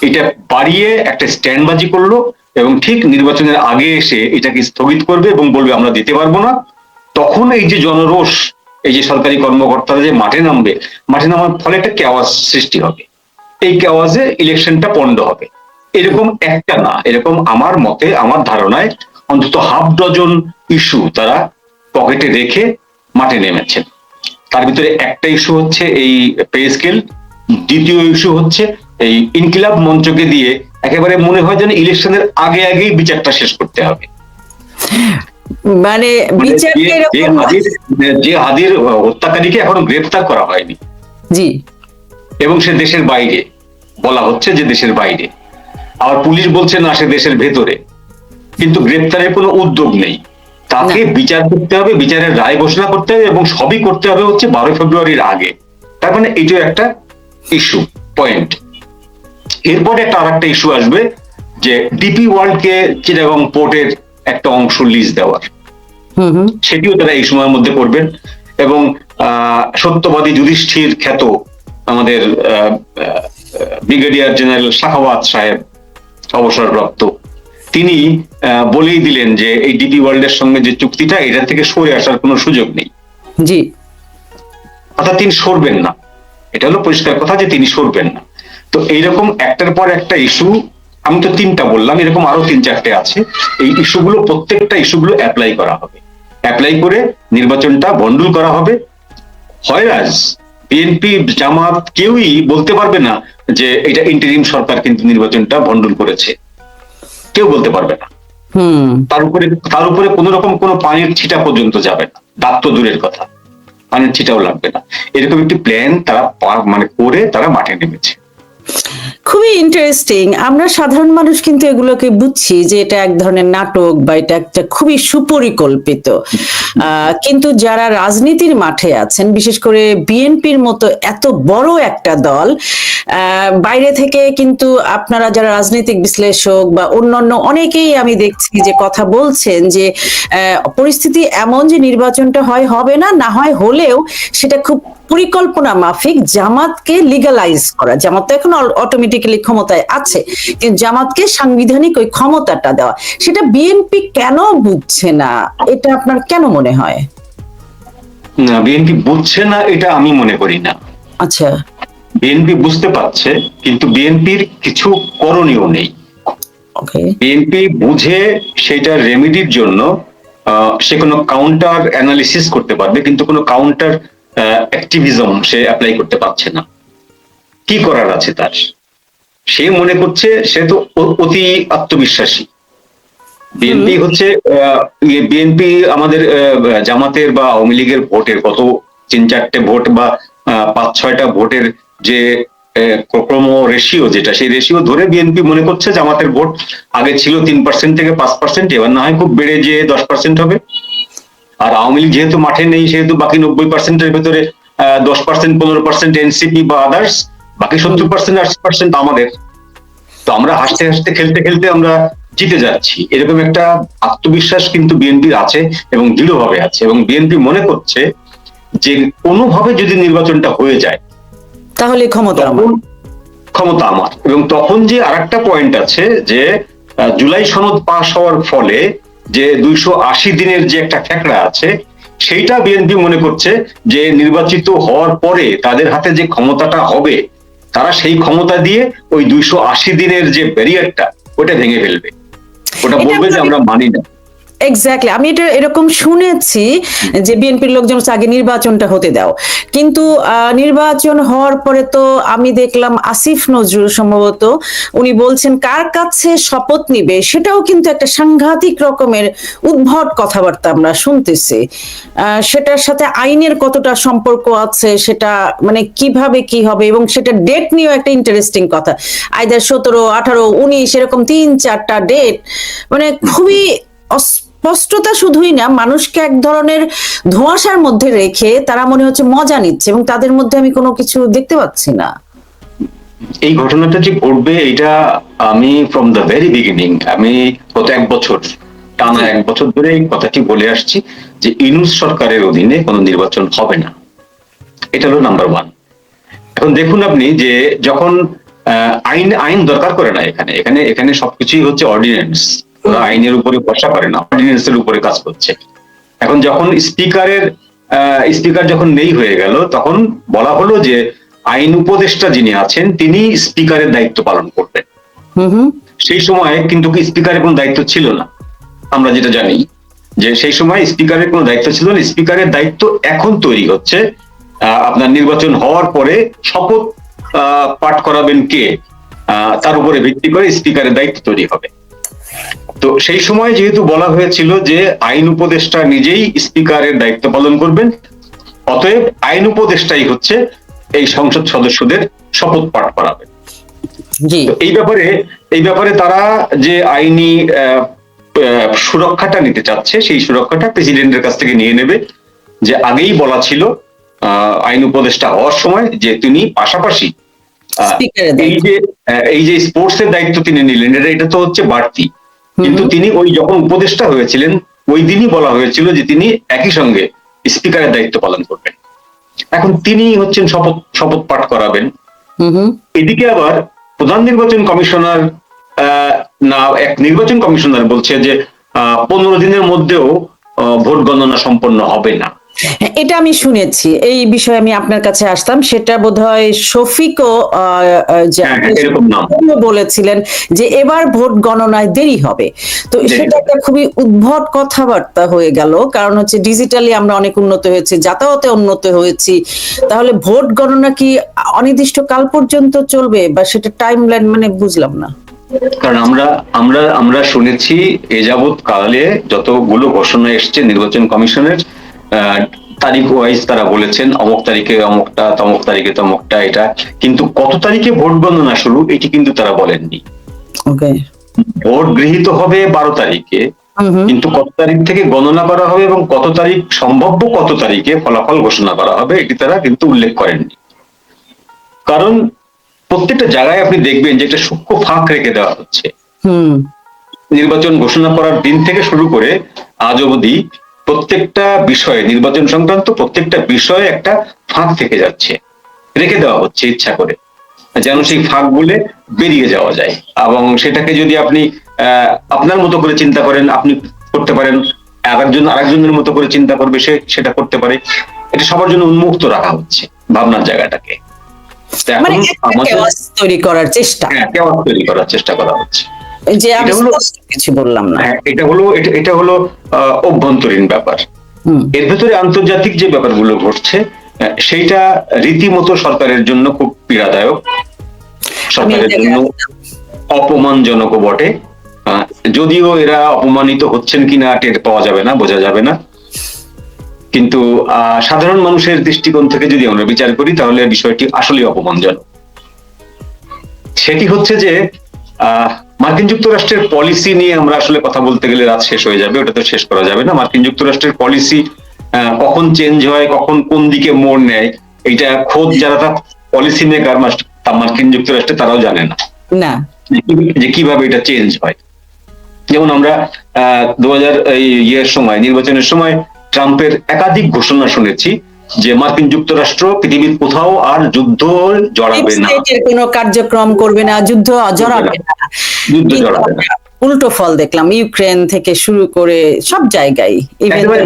এটা বাড়িয়ে একটা স্ট্যান্ডবাজি করলো এবং ঠিক নির্বাচনের আগে এসে এটাকে স্থগিত করবে এবং বলবে আমরা দিতে পারবো না। তখন এই যে জনরোষ, এই যে সরকারি কর্মকর্তারা যে মাঠে নামবে, মাঠে নামার ফলে একটা কেওয়াস সৃষ্টি হবে, এই কেওয়াজে ইলেকশনটা পন্ড হবে। এরকম একটা না, এরকম আমার মতে, আমার ধারণায় অন্তত হাফ ডজন ইস্যু তারা পকেটে রেখে মাঠে নেমেছেন। তার ভিতরে একটা ইস্যু হচ্ছে এই পে স্কেল, দ্বিতীয় ইস্যু হচ্ছে এই ইনকিলাব মঞ্চকে দিয়ে একেবারে মনে হয় যেন ইলেকশনের আগে আগেই বিচারটা শেষ করতে হবে। মানে যে হাদির হত্যাকারীকে এখনো গ্রেফতার করা হয়নি, জি, এবং সে দেশের বাইরে, বলা হচ্ছে যে দেশের বাইরে, আবার পুলিশ বলছে না সে দেশের ভেতরে, কিন্তু গ্রেফতারের কোনো উদ্যোগ নেই। তাকে বিচার করতে হবে, বিচারের রায় ঘোষণা করতে হবে, এবং সবই করতে হবে হচ্ছে 12 ফেব্রুয়ারির আগে। তার মানে এইটা একটা ইস্যু পয়েন্ট। এরপরে একটা আর একটা ইস্যু আসবে যে ডিপি ওয়ার্ল্ডকে চিটাগং পোর্টের একটা অংশ লিজ দেওয়ার, সেটিও তারা এই সময়ের মধ্যে করবেন। এবং সত্যবাদী যুধিষ্ঠির খ্যাত আমাদের ব্রিগেডিয়ার জেনারেল শাখাওয়াত সাহেব, অবসরপ্রাপ্ত, তিনি বলেই দিলেন যে এই ডিপি ওয়ার্ল্ডের সঙ্গে যে চুক্তিটা, এটা থেকে সরে আসার কোনো সুযোগ নেই। জি, অর্থাৎ তিনি সরবেন না, এটা হলো পরিষ্কার কথা যে তিনি সরবেন না। তো এইরকম একটার পর একটা ইস্যু, আমি তো 3টা বললাম, এরকম আরো 3-4টে আছে। এই ইস্যুগুলো, প্রত্যেকটা ইস্যুগুলো অ্যাপ্লাই করা হবে, অ্যাপ্লাই করে নির্বাচনটা বন্ডুল করা হবে। হয়রাজ বিএনপি জামাত কেউই বলতে পারবে না যে এটা ইন্টারিম সরকার কিন্তু নির্বাচনটা ভন্ডুল করেছে, কেউ বলতে পারবে না। তার উপরে কোন রকম কোনো পানির ছিটা পর্যন্ত যাবে না, দাগ তো দূরের কথা, পানির ছিটাও লাগবে না। এরকম একটি প্ল্যান তারা মানে করে তারা মাঠে নেমেছে। খুবই ইন্টারেস্টিং। আমরা সাধারণ মানুষ কিন্তু এগুলোকে বুঝছি যে এটা এক ধরনের নাটক বা এটা একটা খুবই সুপরিকল্পিত, কিন্তু যারা রাজনীতির মাঠে আছেন, বিশেষ করে বিএনপির মতো এত বড় একটা দল, বাইরে থেকে কিন্তু আপনারা যারা রাজনৈতিক বিশ্লেষক বা অন্যান্য অনেকেই আমি দেখছি যে কথা বলছেন যে পরিস্থিতি এমন যে নির্বাচনটা হবে না, না হয় হলেও সেটা খুব পরিকল্পনা মাফিক জামাতকে লিগালাইজ করা। জামাত তো এখন অটোমেটিক্যালি ক্ষমতায় আছে, কিন্তু জামাতকে সাংবিধানিক ওই ক্ষমতাটা দেওয়া, সেটা বিএনপি কেন বুঝছে না? এটা আপনার কেন মনে হয়? না, বিএনপি বুঝছে না এটা আমি মনে করি না। আচ্ছা, বিএনপি বুঝতে পারছে, কিন্তু বিএনপির কিছু করণীয় নেই। বিএনপি বুঝে সেটার রেমেডির জন্য সে কোনো কাউন্টার অ্যানালিসিস করতে পারবে, কিন্তু কোনো কাউন্টার অ্যাক্টিভিজম সে অ্যাপ্লাই করতে পারছে না। কি করার আছে তার? সে মনে করছে, সে তো অতি আত্মবিশ্বাসী। বিএনপি হচ্ছে বিএনপি আমাদের জামাতের বা আওয়ামী লীগের ভোটের কত 3-4টে ভোট বা 5-6টা ভোটের যে ক্রম রেশিও, যেটা সেই রেশিও ধরে বিএনপি মনে করছে জামাতের ভোট আগে ছিল 3% থেকে 5%, এবার না হয় খুব বেড়ে যে 10% হবে। আর আওয়ামী লীগ যেহেতু মাঠে নেই, সেহেতু বাকি 90%-এর ভেতরে 10%, 15% এনসিপি বা আদার্স, বাকি 70%, 80% আমাদের। তো আমরা হাসতে হাসতে, খেলতে খেলতে আমরা জিতে যাচ্ছি, এরকম একটা আত্মবিশ্বাস কিন্তু বিএনপির আছে এবং দৃঢ়ভাবে আছে। এবং বিএনপি মনে করছে যে কোনোভাবে যদি নির্বাচনটা হয়ে যায় তাহলে ক্ষমতা আমার। এবং তখন যে আরেকটা পয়েন্ট আছে যে জুলাই সনদ পাশ হওয়ার ফলে যে 280 দিনের যে একটা ঠেকড়া আছে, সেইটা বিএনপি মনে করছে যে নির্বাচিত হওয়ার পরে তাদের হাতে যে ক্ষমতাটা হবে, তারা সেই ক্ষমতা দিয়ে ওই 280 দিনের যে ব্যারিয়ারটা, ওটা ভেঙে ফেলবে। ওটা বলবে যে আমরা মানি না। এক্স্যাক্টলি, আমি এটা এরকম শুনেছি যে বিএনপির লোকজন আগে নির্বাচনটা হতে দাও, কিন্তু নির্বাচন হওয়ার পরে তো আমি দেখলাম আসিফ নজরুল সম্ভবত উনি বলছেন কার কাছে শপথ নিবে, সেটাও কিন্তু একটা সাংঘাতিক রকমের উদ্ভট কথাবার্তা আমরা শুনতেছি। সেটার সাথে আইনের কতটা সম্পর্ক আছে, সেটা মানে কিভাবে কি হবে, এবং সেটা ডেট নিয়েও একটা ইন্টারেস্টিং কথা, আইদার 17, 18, 19 এরকম 3-4টা ডেট, মানে খুবই স্পষ্টতা শুধুই না, মানুষকে এক ধরনের ধোঁয়াশার মধ্যে রেখে তারা মনে হচ্ছে মজা নিচ্ছে, এবং তাদের মধ্যে আমি কোনো কিছু দেখতে পাচ্ছি না। এই ঘটনাটা যে ঘটবে, এটা আমি ফ্রম দ্য ভেরি বিগিনিং, আমি গত 1 বছর, টানা 1 বছর ধরে এই কথাটি বলে আসছি যে ইউনূস সরকারের অধীনে কোনো নির্বাচন হবে না। এটা হলো নাম্বার 1। এখন দেখুন আপনি যে যখন আইন আইন দরকার করে না এখানে, এখানে এখানে সবকিছুই হচ্ছে অর্ডিন্যান্স। ওরা আইনের উপরে ভরসা করে না, অর্ডিন্যান্সের উপরে কাজ করছে। এখন যখন স্পিকার যখন নেই হয়ে গেল, তখন বলা হলো যে আইন উপদেষ্টা যিনি আছেন তিনি স্পিকারের দায়িত্ব পালন করবেন। সেই সময় কিন্তু স্পিকারের কোনো দায়িত্ব ছিল না, আমরা যেটা জানি যে সেই সময় স্পিকারের কোনো দায়িত্ব ছিল না। স্পিকারের দায়িত্ব এখন তৈরি হচ্ছে, আপনার নির্বাচন হওয়ার পরে শপথ পাঠ করাবেন কে, তার উপরে ভিত্তি করে স্পিকারের দায়িত্ব তৈরি হবে। তো সেই সময় যেহেতু বলা হয়েছিল যে আইন উপদেষ্টা নিজেই স্পিকারের দায়িত্ব পালন করবেন, অতএব আইন উপদেষ্টাই হচ্ছে এই সংসদ সদস্যদের শপথ পাঠ করাবেন। এই ব্যাপারে তারা যে আইনি সুরক্ষাটা নিতে চাচ্ছে, সেই সুরক্ষাটা প্রেসিডেন্টের কাছ থেকে নিয়ে নেবে। যে আগেই বলা ছিল আইন উপদেষ্টা হওয়ার সময় যে তিনি পাশাপাশি এই যে স্পোর্টস এর দায়িত্ব তিনি নিলেন, এটা তো হচ্ছে বাড়তি, কিন্তু তিনি ওই যখন উপদেষ্টা হয়েছিলেন ওই দিনই বলা হয়েছিল যে তিনি একই সঙ্গে স্পিকারের দায়িত্ব পালন করবেন। এখন তিনি হচ্ছেন শপথ পাঠ করাবেন। এদিকে আবার প্রধান নির্বাচন কমিশনার এক নির্বাচন কমিশনার বলছে যে 15 দিনের মধ্যেও ভোট গণনা সম্পন্ন হবে না। এটা আমি শুনেছি, এই বিষয়ে আমি আপনার কাছে আসতাম। সেটা বোধহয় শফিকও বলেছিলেন যে এবার ভোট গণনায় দেরি হবে। তো সেটা একটা খুবই উদ্ভট কথাবার্তা হয়ে গেল, কারণ হচ্ছে ডিজিটালি আমরা অনেক উন্নত হয়েছি, যাতায়াতে উন্নত হয়েছি, তাহলে ভোট গণনা কি অনির্দিষ্ট কাল পর্যন্ত চলবে, বা সেটা টাইমলাইন মানে বুঝলাম না। কারণ আমরা শুনেছি এ যাবৎ কালে যতগুলো ঘোষণা এসছে নির্বাচন কমিশনের, তারিখ ওয়াইজ তারা বলেছেন অমুক তারিখে অমুকটা, তমুক তারিখে তমুকটা, এটা কিন্তু কত তারিখে ভোট গণনা শুরু এটি কিন্তু তারা বলেননি। ভোট গৃহীত হবে 12 তারিখে, কিন্তু কত তারিখ থেকে গণনা করা হবে এবং কত তারিখ সম্ভাব্য কত তারিখে ফলাফল ঘোষণা করা হবে এটি তারা কিন্তু উল্লেখ করেননি। কারণ প্রত্যেকটা জায়গায় আপনি দেখবেন যে একটা সূক্ষ্ম ফাঁক রেখে দেওয়া হচ্ছে। নির্বাচন ঘোষণা করার দিন থেকে শুরু করে আজ অবধি প্রত্যেকটা বিষয়ে, নির্বাচন সংক্রান্ত প্রত্যেকটা বিষয়ে একটা ফাঁক থেকে যাচ্ছে, রেখে দেওয়া হচ্ছে ইচ্ছা করে, যেন সেই ফাঁক গুলে বেরিয়ে যাওয়া যায়। এবং সেটাকে যদি আপনি আপনার মতো করে চিন্তা করেন, আপনি করতে পারেন, আরেকজনের মতো করে চিন্তা করবে, সেটা করতে পারে। এটা সবার জন্য উন্মুক্ত রাখা হচ্ছে ভাবনার জায়গাটাকে। তৈরি করার চেষ্টা করা হচ্ছে। যে আমি কিছু বললাম না, এটা হলো অভ্যন্তরীণ ব্যাপার। এর ভেতরে আন্তর্জাতিক যে ব্যাপারগুলো ঘটছে সেইটা রীতিমতো সরকারের জন্য খুব পীড়াদায়ক, সরকারের জন্য অপমানজনক বটে। যদিও এরা অপমানিত হচ্ছেন কিনা টের পাওয়া যাবে না, বোঝা যাবে না, কিন্তু সাধারণ মানুষের দৃষ্টিকোণ থেকে যদি আমরা বিচার করি তাহলে বিষয়টি আসলে অপমানজনক। সেটি হচ্ছে যে মার্কিন যুক্তরাষ্ট্রের পলিসি নিয়ে আমরা আসলে কথা বলতে গেলে রাত শেষ হয়ে যাবে, ওটা তো শেষ করা যাবে না। মার্কিন যুক্তরাষ্ট্রের পলিসি কখন চেঞ্জ হয়, কখন কোন দিকে মোড় নেয়, এইটা খোদ যারা তার পলিসি মেকার মার্কিন যুক্তরাষ্ট্রে তারাও জানে না যে কিভাবে এটা চেঞ্জ হয়। যেমন আমরা 2000 সময়, নির্বাচনের সময় ট্রাম্পের একাধিক ঘোষণা শুনেছি যে মার্কিন যুক্তরাষ্ট্র পৃথিবীর কোথাও আর যুদ্ধ জড়াবে না, কোনো কার্যক্রম করবে না, যুদ্ধ জড়াবে না। উল্টো ফল দেখলাম, ইউক্রেন থেকে শুরু করে সব জায়গায়।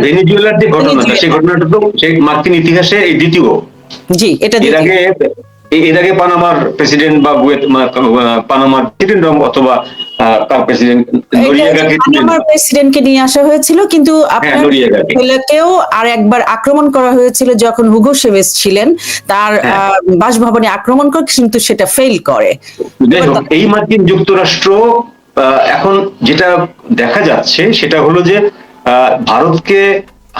ভেনেজুয়েলার যে ঘটনাটা, সেই ঘটনাটা তো সেই মার্কিন ইতিহাসে এই দ্বিতীয়। জি, এটা এর আগে পানামার প্রেসিডেন্ট বা পানামার প্রেসিডেন্ট অথবা তার প্রেসিডেন্ট পানামার প্রেসিডেন্টকে নিয়ে আসা হয়েছিল, কিন্তু আপনার ছেলেকেও আর একবার আক্রমণ করা হয়েছিল যখন হুগো শেভেজ ছিলেন, তার বাসভবনে আক্রমণ করে, কিন্তু সেটা ফেল করে। এই মার্কিন যুক্তরাষ্ট্র এখন যেটা দেখা যাচ্ছে সেটা হলো যে ভারতকে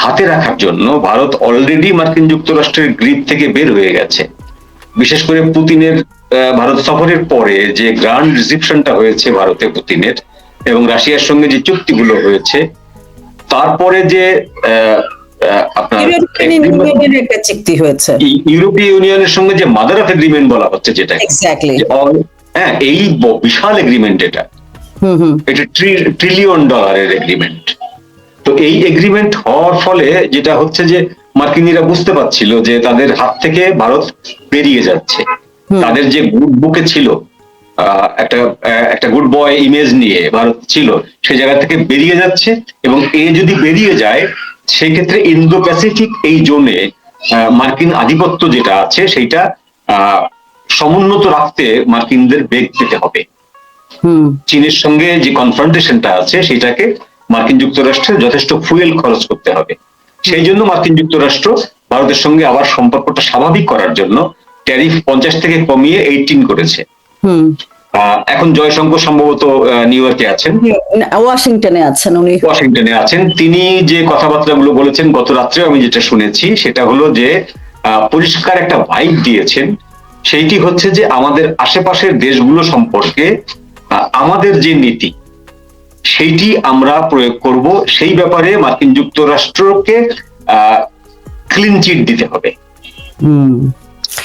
হাতে রাখার জন্য ভারত অলরেডি মার্কিন যুক্তরাষ্ট্রের গ্রিপ থেকে বের হয়ে গেছে। বিশেষ করে পুতিনের ভারত সফরের পরে যে গ্র্যান্ড রিসেপশনটা হয়েছে ভারতে পুতিনের, এবং রাশিয়ার সঙ্গে যে চুক্তিগুলো হয়েছে, তারপরে যে আপনার ইউরোপীয় ইউনিয়নের সঙ্গে যে মাদার অফ এগ্রিমেন্ট বলা হচ্ছে, যেটা এই বিশাল এগ্রিমেন্ট, এটা $1 ট্রিলিয়ন এগ্রিমেন্ট। তো এই এগ্রিমেন্ট হওয়ার ফলে যেটা হচ্ছে যে মার্কিনীরা বুঝতে পারছিল যে তাদের হাত থেকে ভারত বেরিয়ে যাচ্ছে, তাদের যে বুকে ছিল একটা একটা গুড বয় ইমেজ নিয়ে ভারত ছিল, সেই জায়গা থেকে বেরিয়ে যাচ্ছে। এবং এ যদি বেরিয়ে যায়, সেই ক্ষেত্রে ইন্দো প্যাসিফিক এই জোনে মার্কিন আধিপত্য যেটা আছে সেইটা সমুন্নত রাখতে মার্কিনদের বেগ পেতে হবে। চীনের সঙ্গে যে কনফ্রন্টেশনটা আছে সেটাকে মার্কিন যুক্তরাষ্ট্রের যথেষ্ট ফুয়েল খরচ করতে হবে। সেই জন্য মার্কিন যুক্তরাষ্ট্র ভারতের সঙ্গে আবার সম্পর্কটা স্বাভাবিক করার জন্য ট্যারিফ 50 থেকে কমিয়ে 18 করেছে। এখন জয়শঙ্কর সম্ভবত নিউ ইয়র্কে আছেন, ওয়াশিংটনে আছেন। তিনি যে কথাবার্তাগুলো বলেছেন গত রাত্রে আমি যেটা শুনেছি সেটা হলো যে পরিষ্কার একটা ভাইব দিয়েছেন। সেইটি হচ্ছে যে আমাদের আশেপাশের দেশগুলো সম্পর্কে আমাদের যে নীতি সেইটি আমরা প্রয়োগ করব, সেই ব্যাপারে মার্কিন যুক্তরাষ্ট্রকে ক্লিন চিট দিতে হবে।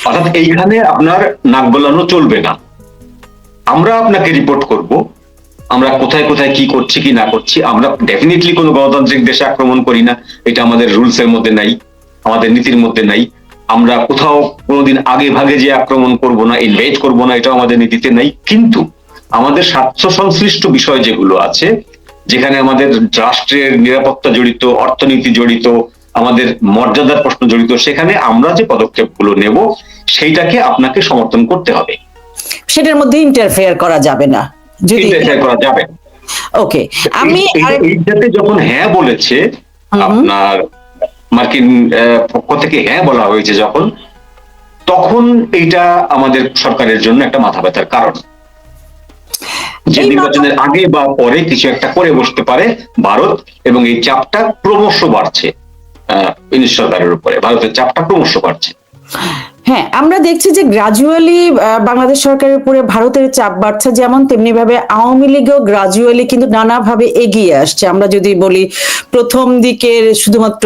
অর্থাৎ এইখানে আপনার নাক গলানো চলবে না। আমরা আপনাকে রিপোর্ট করব আমরা কোথায় কোথায় কি করছি কি না করছি। আমরা ডেফিনেটলি কোনো গণতান্ত্রিক দেশে আক্রমণ করি না, এটা আমাদের রুলস এর মধ্যে নাই, আমাদের নীতির মধ্যে নাই। আমরা কোথাও কোনোদিন আগে ভাগে যে আক্রমণ করব না, ইনভেট করব না, এটাও আমাদের নীতিতে নাই। কিন্তু আমাদের স্বার্থ সংশ্লিষ্ট বিষয় যেগুলো আছে, যেখানে আমাদের রাষ্ট্রের নিরাপত্তা জড়িত, অর্থনীতি জড়িত, আমাদের মর্যাদার প্রশ্ন জড়িত, সেখানে আমরা যে পদক্ষেপগুলো নেব সেইটাকে আপনাকে সমর্থন করতে হবে। সেটার মধ্যে ইন্টারফেয়ার করা যাবে না, যদি ইন্টারফেয়ার করা যাবে। ওকে, আমি এইটাতে যখন হ্যাঁ বলেছে আপনার মার্কিন পক্ষ থেকে হ্যাঁ বলা হয়েছে যখন, তখন এইটা আমাদের সরকারের জন্য একটা মাথা ব্যথার কারণ। যে নির্বাচনের আগে বা পরে কিছু একটা করে বসতে পারে ভারত, এবং এই চাপটা ক্রমশ বাড়ছে সরকারের উপরে, ভারতের চাপটা ক্রমশ বাড়ছে। হ্যাঁ, আমরা দেখছি যে গ্রাজুয়ালি বাংলাদেশ সরকারের উপরে ভারতের চাপ বাড়ছে, যেমন তেমনি ভাবে আওয়ামী লীগও গ্রাজুয়ালি কিন্তু নানাভাবে এগিয়ে আসছে। আমরা যদি বলি প্রথম দিকের শুধুমাত্র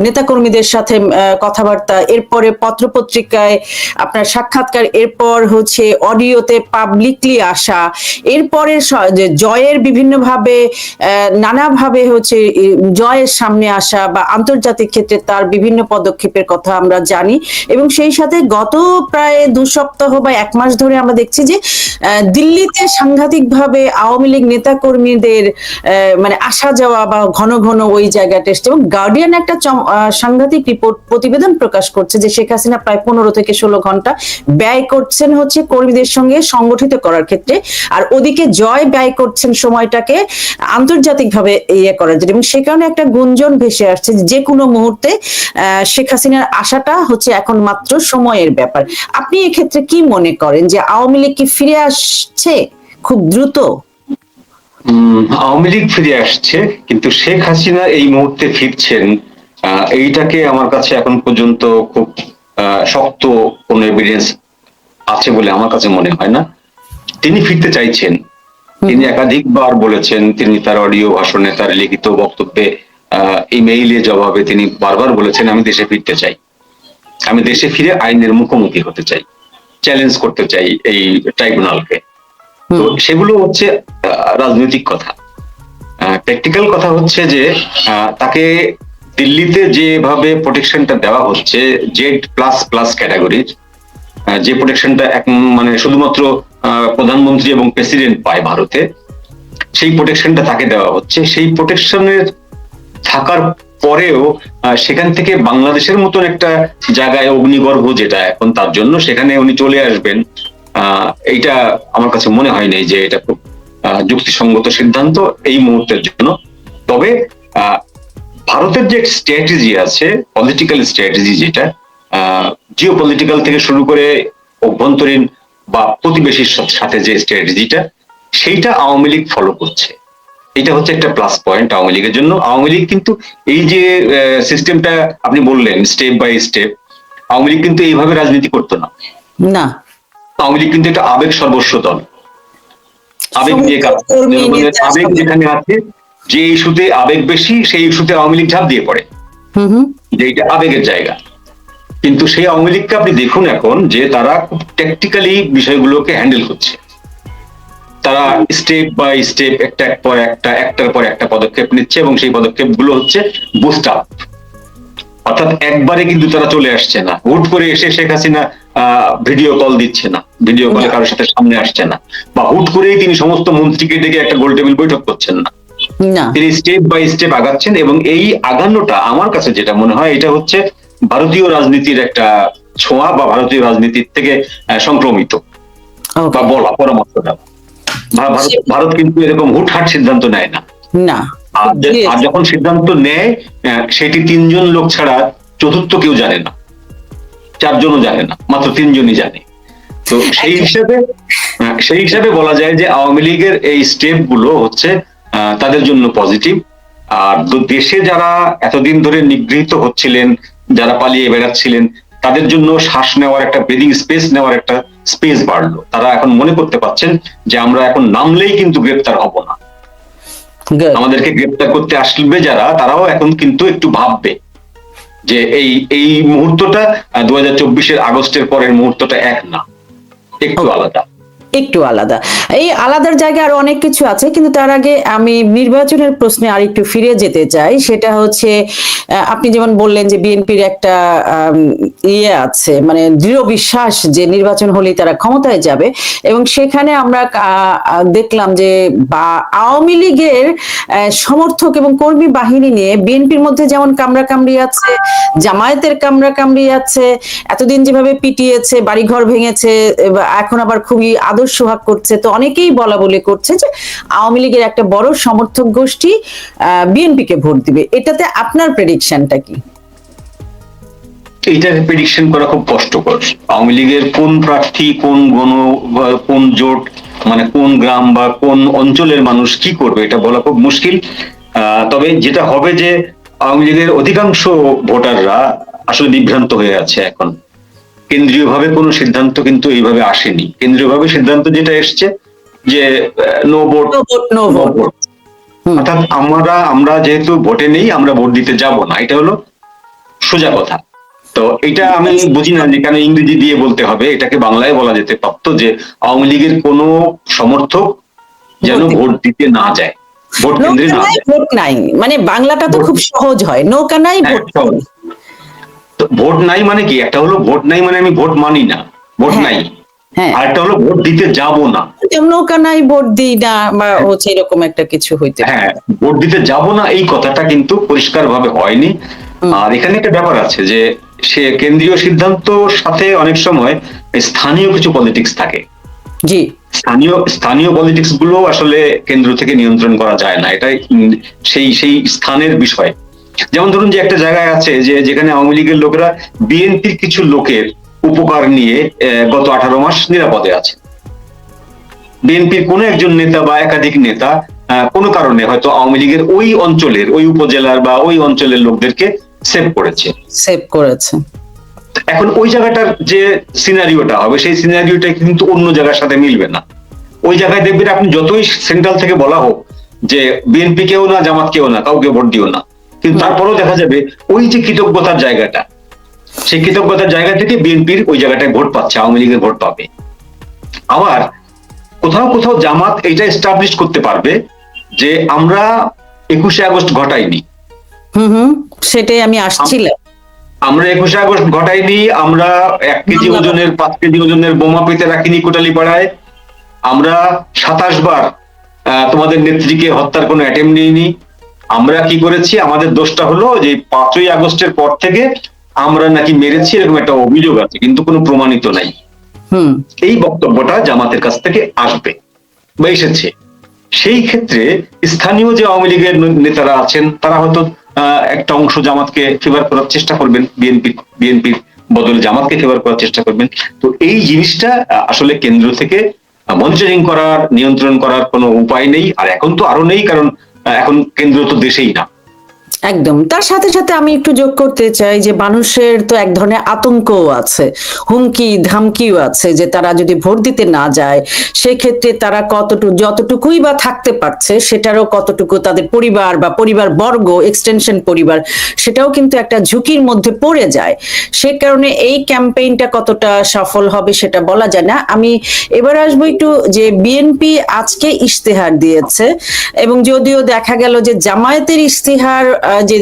নেতাকর্মীদের সাথে কথাবার্তা, এরপরে পত্রপত্রিকায় আপনার সাক্ষাৎকার, এরপর হচ্ছে অডিওতে পাবলিকলি আসা, এরপরে জয়ের বিভিন্নভাবে নানাভাবে হচ্ছে জয়ের সামনে আসা বা আন্তর্জাতিক ক্ষেত্রে তার বিভিন্ন পদক্ষেপের কথা আমরা জানি। এবং সেই সাথে গত প্রায় 2 সপ্তাহ বা 1 মাস ধরে আমরা দেখছি যে দিল্লিতে সাংঘাতিকভাবে আওয়ামী লীগ নেতা কর্মীদের মানে আসা যাওয়া বা ঘন ঘন ওই জায়গাটা এসছে। এবং গার্ডিয়ান একটা সাংঘাতিক প্রতিবেদন প্রকাশ করছে যে শেখ হাসিনা প্রায় 15 থেকে 16 ঘন্টা ব্যয় করছেন হচ্ছে কর্মীদের সঙ্গে সংগঠিত করার ক্ষেত্রে, আর ওদিকে জয় ব্যয় করছেন সময়টাকে আন্তর্জাতিকভাবে ইয়ে করার জন্য। এবং সে কারণে একটা গুঞ্জন ভেসে আসছে যে কোনো মুহূর্তে শেখ হাসিনার আশাটা হচ্ছে এখন মাত্র সময়ের ব্যাপার। আপনি এক্ষেত্রে কি মনে করেন যে আওয়ামী লীগ কি ফিরে আসছে খুব দ্রুত? আওয়ামী লীগ ফিরে আসছে, কিন্তু শেখ হাসিনা এই মুহূর্তে ফিরছেন, এইটাকে আমার কাছে এখন পর্যন্ত খুব শক্ত কোনো এভিডেন্স আছে বলে আমার কাছে মনে হয় না। তিনি ফিরতে চাইছেন, তিনি একাধিকবার বলেছেন, তিনি তার অডিও ভাষণে, তার লিখিত বক্তব্যে, ইমেইলে জবাবে তিনি বারবার বলেছেন আমি দেশে ফিরতে চাই, আমি দেশে ফিরে আইনের মুখোমুখি হতে চাই, চ্যালেঞ্জ করতে চাই এই ট্রাইব্যুনালকে। তো সেগুলো হচ্ছে রাজনৈতিক কথা। প্র্যাকটিক্যাল কথা হচ্ছে যে তাকে দিল্লিতে যেভাবে প্রোটেকশনটা দেওয়া হচ্ছে, Z++ ক্যাটাগরির যে প্রোটেকশনটা মানে শুধুমাত্র প্রধানমন্ত্রী এবং প্রেসিডেন্ট পায় ভারতে, সেই প্রোটেকশনটা তাকে দেওয়া হচ্ছে। সেই প্রোটেকশনের থাকার পরেও সেখান থেকে বাংলাদেশের মতন একটা জায়গায় অগ্নিগর্ভ যেটা এখন, তার জন্য সেখানে উনি চলে আসবেন, এইটা আমার কাছে মনে হয় নাই যে এটা খুব যুক্তিসঙ্গত সিদ্ধান্ত এই মুহূর্তের জন্য। তবে ভারতের যে স্ট্র্যাটেজি আছে, পলিটিক্যাল স্ট্র্যাটেজি, যেটা জিও পলিটিক্যাল থেকে শুরু করে অভ্যন্তরীণ বা প্রতিবেশীর সাথে যে স্ট্র্যাটেজিটা, সেইটা আওয়ামী লীগ ফলো করছে। এটা হচ্ছে একটা প্লাস পয়েন্ট আওয়ামী লীগের জন্য। আওয়ামী লীগ কিন্তু এই যে সিস্টেমটা আপনি বললেন step by step, Awami League কিন্তু এইভাবে রাজনীতি করতো না। আওয়ামী লীগ কিন্তু একটা আবেগ সর্বস্ব দল, আবেগ নিয়ে কাজ, আবেগ যেখানে আছে, যে ইস্যুতে আবেগ বেশি সেই ইস্যুতে আওয়ামী লীগ ঝাঁপ দিয়ে পড়ে, যে এটা আবেগের জায়গা। কিন্তু সেই আওয়ামী লীগকে আপনি দেখুন এখন যে তারা খুব ট্যাকটিক্যালি বিষয়গুলোকে হ্যান্ডেল করছে। তারা স্টেপ বাই স্টেপ একটার পর একটা পদক্ষেপ নিচ্ছে, এবং সেই পদক্ষেপগুলো হচ্ছে বুস্ট আপ। অর্থাৎ একবারে কিন্তু তারা চলে আসছে না, হুট করে এসে শেখ হাসিনা ভিডিও কল দিচ্ছে না, ভিডিও কলে কারোর সাথে সামনে আসছে না, বা হুট করেই তিনি সমস্ত মন্ত্রীকে ডেকে একটা গোল টেবিল বৈঠক করছেন না। তিনি স্টেপ বাই স্টেপ আগাচ্ছেন, এবং এই আগানোটা আমার কাছে যেটা মনে হয় এটা হচ্ছে ভারতীয় রাজনীতির একটা ছোঁয়া, বা ভারতীয় রাজনীতির থেকে সংক্রমিত, বা বলা পরামর্শ দেওয়া। ভারত কিন্তু এরকম হুটহাট সিদ্ধান্ত নেয় না। আর যখন সিদ্ধান্ত নেয় সেটি 3 জন লোক ছাড়া চতুর্থ কেউ জানে না, 4 জনও জানে না, মাত্র 3 জনই জানে। তো সেই হিসাবে বলা যায় যে আওয়ামী লীগের এই স্টেপ গুলো হচ্ছে তাদের জন্য পজিটিভ। আর দেশে যারা এতদিন ধরে নিগৃহীত হচ্ছিলেন, যারা পালিয়ে বেড়াচ্ছিলেন, তাদের জন্য শ্বাস নেওয়ার একটা ব্রিদিং স্পেস, নেওয়ার একটা স্পেস বাড়লো। তারা এখন মনে করতে পারছেন যে আমরা এখন নামলেই কিন্তু গ্রেপ্তার হব না, আমাদেরকে গ্রেপ্তার করতে আসবে যারা, তারাও এখন কিন্তু একটু ভাববে যে এই মুহূর্তটা 2024-এর আগস্টের পরের মুহূর্তটা এক না, একটু আলাদা। এই আলাদার জায়গায় আরো অনেক কিছু আছে, কিন্তু তার আগে আমি নির্বাচনের প্রশ্নে আর একটু ফিরে যেতে চাই। সেটা হচ্ছে আপনি যেমন বললেন যে বিএনপির একটা আছে, মানে দৃঢ় বিশ্বাস যে নির্বাচন হলেই তারা ক্ষমতায় যাবে, এবং সেখানে আমরা দেখলাম যে আওয়ামী লীগের সমর্থক এবং কর্মী বাহিনী নিয়ে বিএনপির মধ্যে যেমন কামড়াকামড়ি আছে, জামায়াতের কামড়াকামড়ি আছে, এতদিন যেভাবে পিটিয়েছে, বাড়িঘর ভেঙেছে, এখন আবার খুবই সোহাগ করছে। তো অনেকেই বলা বলে করছে যে আওয়ামী লীগের একটা বড় সমর্থক গোষ্ঠী বিএনপিকে ভোট দিবে। এটাতে আপনার প্রেডিকশনটা কি? এইটার প্রেডিকশন করা খুব কষ্টকর। আওয়ামী লীগের কোন প্রার্থী, কোন জোট, মানে কোন গ্রাম বা কোন অঞ্চলের মানুষ কি করবে এটা বলা খুব মুশকিল। তবে যেটা হবে যে আওয়ামী লীগের অধিকাংশ ভোটাররা আসলে বিভ্রান্ত হয়ে আছে এখন। কেন্দ্রীয়ভাবে কোনো সিদ্ধান্ত কিন্তু এইভাবে আসেনি। কেন্দ্রীয়ভাবে সিদ্ধান্ত যেটা এসছে যে নো ভোট, অর্থাৎ আমরা যেহেতু ভোটে নেই, আমরা ভোট দিতে যাব না, এটা হলো সোজা কথা। তো এটা আমি বুঝি না যে কেন ইংরেজি দিয়ে বলতে হবে, এটাকে বাংলায় বলা যেতে পারতো যে আওয়ামী লীগের কোনো সমর্থক যেন ভোট দিতে না যায়, ভোট কেন্দ্রে না যায়। ভোট নাই মানে বাংলাটা তো খুব সহজ হয়, নৌকা নাই ভোট নাই মানে কি? একটা হলো ভোট নাই মানে আমি ভোট মানি না, ভোট নাই। আর একটা হলো ভোট দিতে যাব না, নৌকা নাই ভোট দিই না, বা হচ্ছে এরকম একটা কিছু হইতে। হ্যাঁ, ভোট দিতে যাব না এই কথাটা কিন্তু পরিষ্কার ভাবে হয়নি। আর এখানে একটা ব্যাপার আছে যে সে কেন্দ্রীয় সিদ্ধান্তর সাথে অনেক সময় স্থানীয় কিছু পলিটিক্স থাকে। জি, স্থানীয় পলিটিক্স গুলো আসলে কেন্দ্র থেকে নিয়ন্ত্রণ করা যায় না, এটাই সেই স্থানের বিষয়। যেমন ধরুন যে একটা জায়গায় আছে যে যেখানে আওয়ামী লীগের লোকেরা বিএনপির কিছু লোকের উপকার নিয়ে গত 18 মাস নিরাপদে আছে। বিএনপির কোন একজন নেতা বা একাধিক নেতা কোনো কারণে হয়তো আওয়ামী লীগের ওই অঞ্চলের, ওই উপজেলার বা ওই অঞ্চলের লোকদেরকে সেভ করেছে। এখন ওই জায়গাটার যে সিনারিওটা হবে, সেই সিনারিওটা কিন্তু অন্য জায়গার সাথে মিলবে না। ওই জায়গায় দেখবেন আপনি যতই সেন্ট্রাল থেকে বলা হোক যে বিএনপি কেউ না, জামাত কেউ না, কাউকে ভোট দিও না, কিন্তু তারপরেও দেখা যাবে ওই যে কৃতজ্ঞতার জায়গাটা, সেই কৃতজ্ঞতার জায়গা থেকে বিএনপির ওই জায়গাটায় ভোট পাচ্ছে, আওয়ামী লীগের ভোট পাবে। আবার কোথাও কোথাও জামাত এটা এস্টাবলিশ করতে পারবে যে আমরা 21শে আগস্ট ঘটাইনি। সেটাই আমি আসছিলাম। আমরা 21শে আগস্ট ঘটাইনি, আমরা 1 কেজি ওজনের 5 কেজি ওজনের বোমা পেতে রাখিনি কোটালীপাড়ায়, আমরা 27 বার তোমাদের নেত্রীকে হত্যার কোনো অ্যাটেম্প নিইনি। আমরা কি করেছি, আমাদের দোষটা হলো যে 5ই আগস্টের পর থেকে আমরা নাকি মেরেছি, এরকম একটা অভিযোগ আছে, কিন্তু কোনো প্রমাণিত নাই। এই বক্তব্যটা জামাতের কাছ থেকে আসবে বা এসেছে। সেই ক্ষেত্রে স্থানীয় যে আওয়ামী লীগের নেতারা আছেন তারা হয়তো একটা অংশ জামাতকে ফেভার করার চেষ্টা করবেন, বিএনপির বদলে জামাতকে ফেভার করার চেষ্টা করবেন। তো এই জিনিসটা আসলে কেন্দ্র থেকে মনিটরিং করার, নিয়ন্ত্রণ করার কোনো উপায় নেই। আর এখন তো আরো নেই, কারণ এখন কেন্দ্র তো দেশেই না। একদম। তার সাথে সাথে আমি একটু যোগ করতে চাই যে মানুষের তো এক ধরনের আতঙ্কও আছে, হুমকি ধামকিও আছে, যে তারা যদি ভোট দিতে না যায় সেক্ষেত্রে তারা যতটুকুই বা থাকতে পারছে সেটারও কতটুকু তাদের পরিবার বা পরিবার বর্গ, এক্সটেনশন পরিবার, সেটাও কিন্তু একটা ঝুঁকির মধ্যে পড়ে যায়। সে কারণে এই ক্যাম্পেইনটা কতটা সফল হবে সেটা বলা যায় না। আমি এবার আসবো একটু যে বিএনপি আজকে ইশতেহার দিয়েছে, এবং যদিও দেখা গেল যে জামায়াতের ইশতেহার যে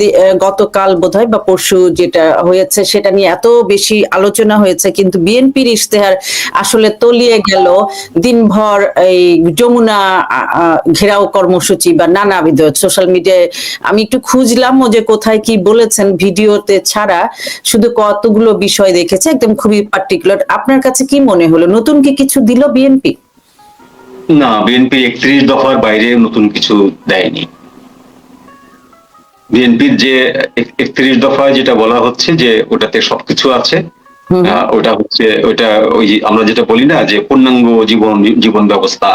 গতকাল বোধহয় বা পরশু যেটা হয়েছে সেটা নিয়ে এত বেশি আলোচনা হয়েছে, কিন্তু বিএনপির ইশতেহার আসলে তলিয়ে গেল দিনভর এই যমুনা ঘেরাও কর্মসূচি বা নানাবিধ সোশ্যাল মিডিয়ায়। আমি একটু খুঁজলাম ও যে কোথায় কি বলেছেন ভিডিওতে ছাড়া, শুধু কতগুলো বিষয় দেখেছে একদম খুবই পার্টিকুলার। আপনার কাছে কি মনে হলো, নতুন কি কিছু দিল বিএনপি? না, বিএনপি 31 দফার বাইরে নতুন কিছু দেয়নি। বিএনপির যে 31 দফায় যেটা বলা হচ্ছে যে ওটাতে সবকিছু আছে, ওটা হচ্ছে ওটা ওই আমরা যেটা বলি না যে পূর্ণাঙ্গ জীবন ব্যবস্থা,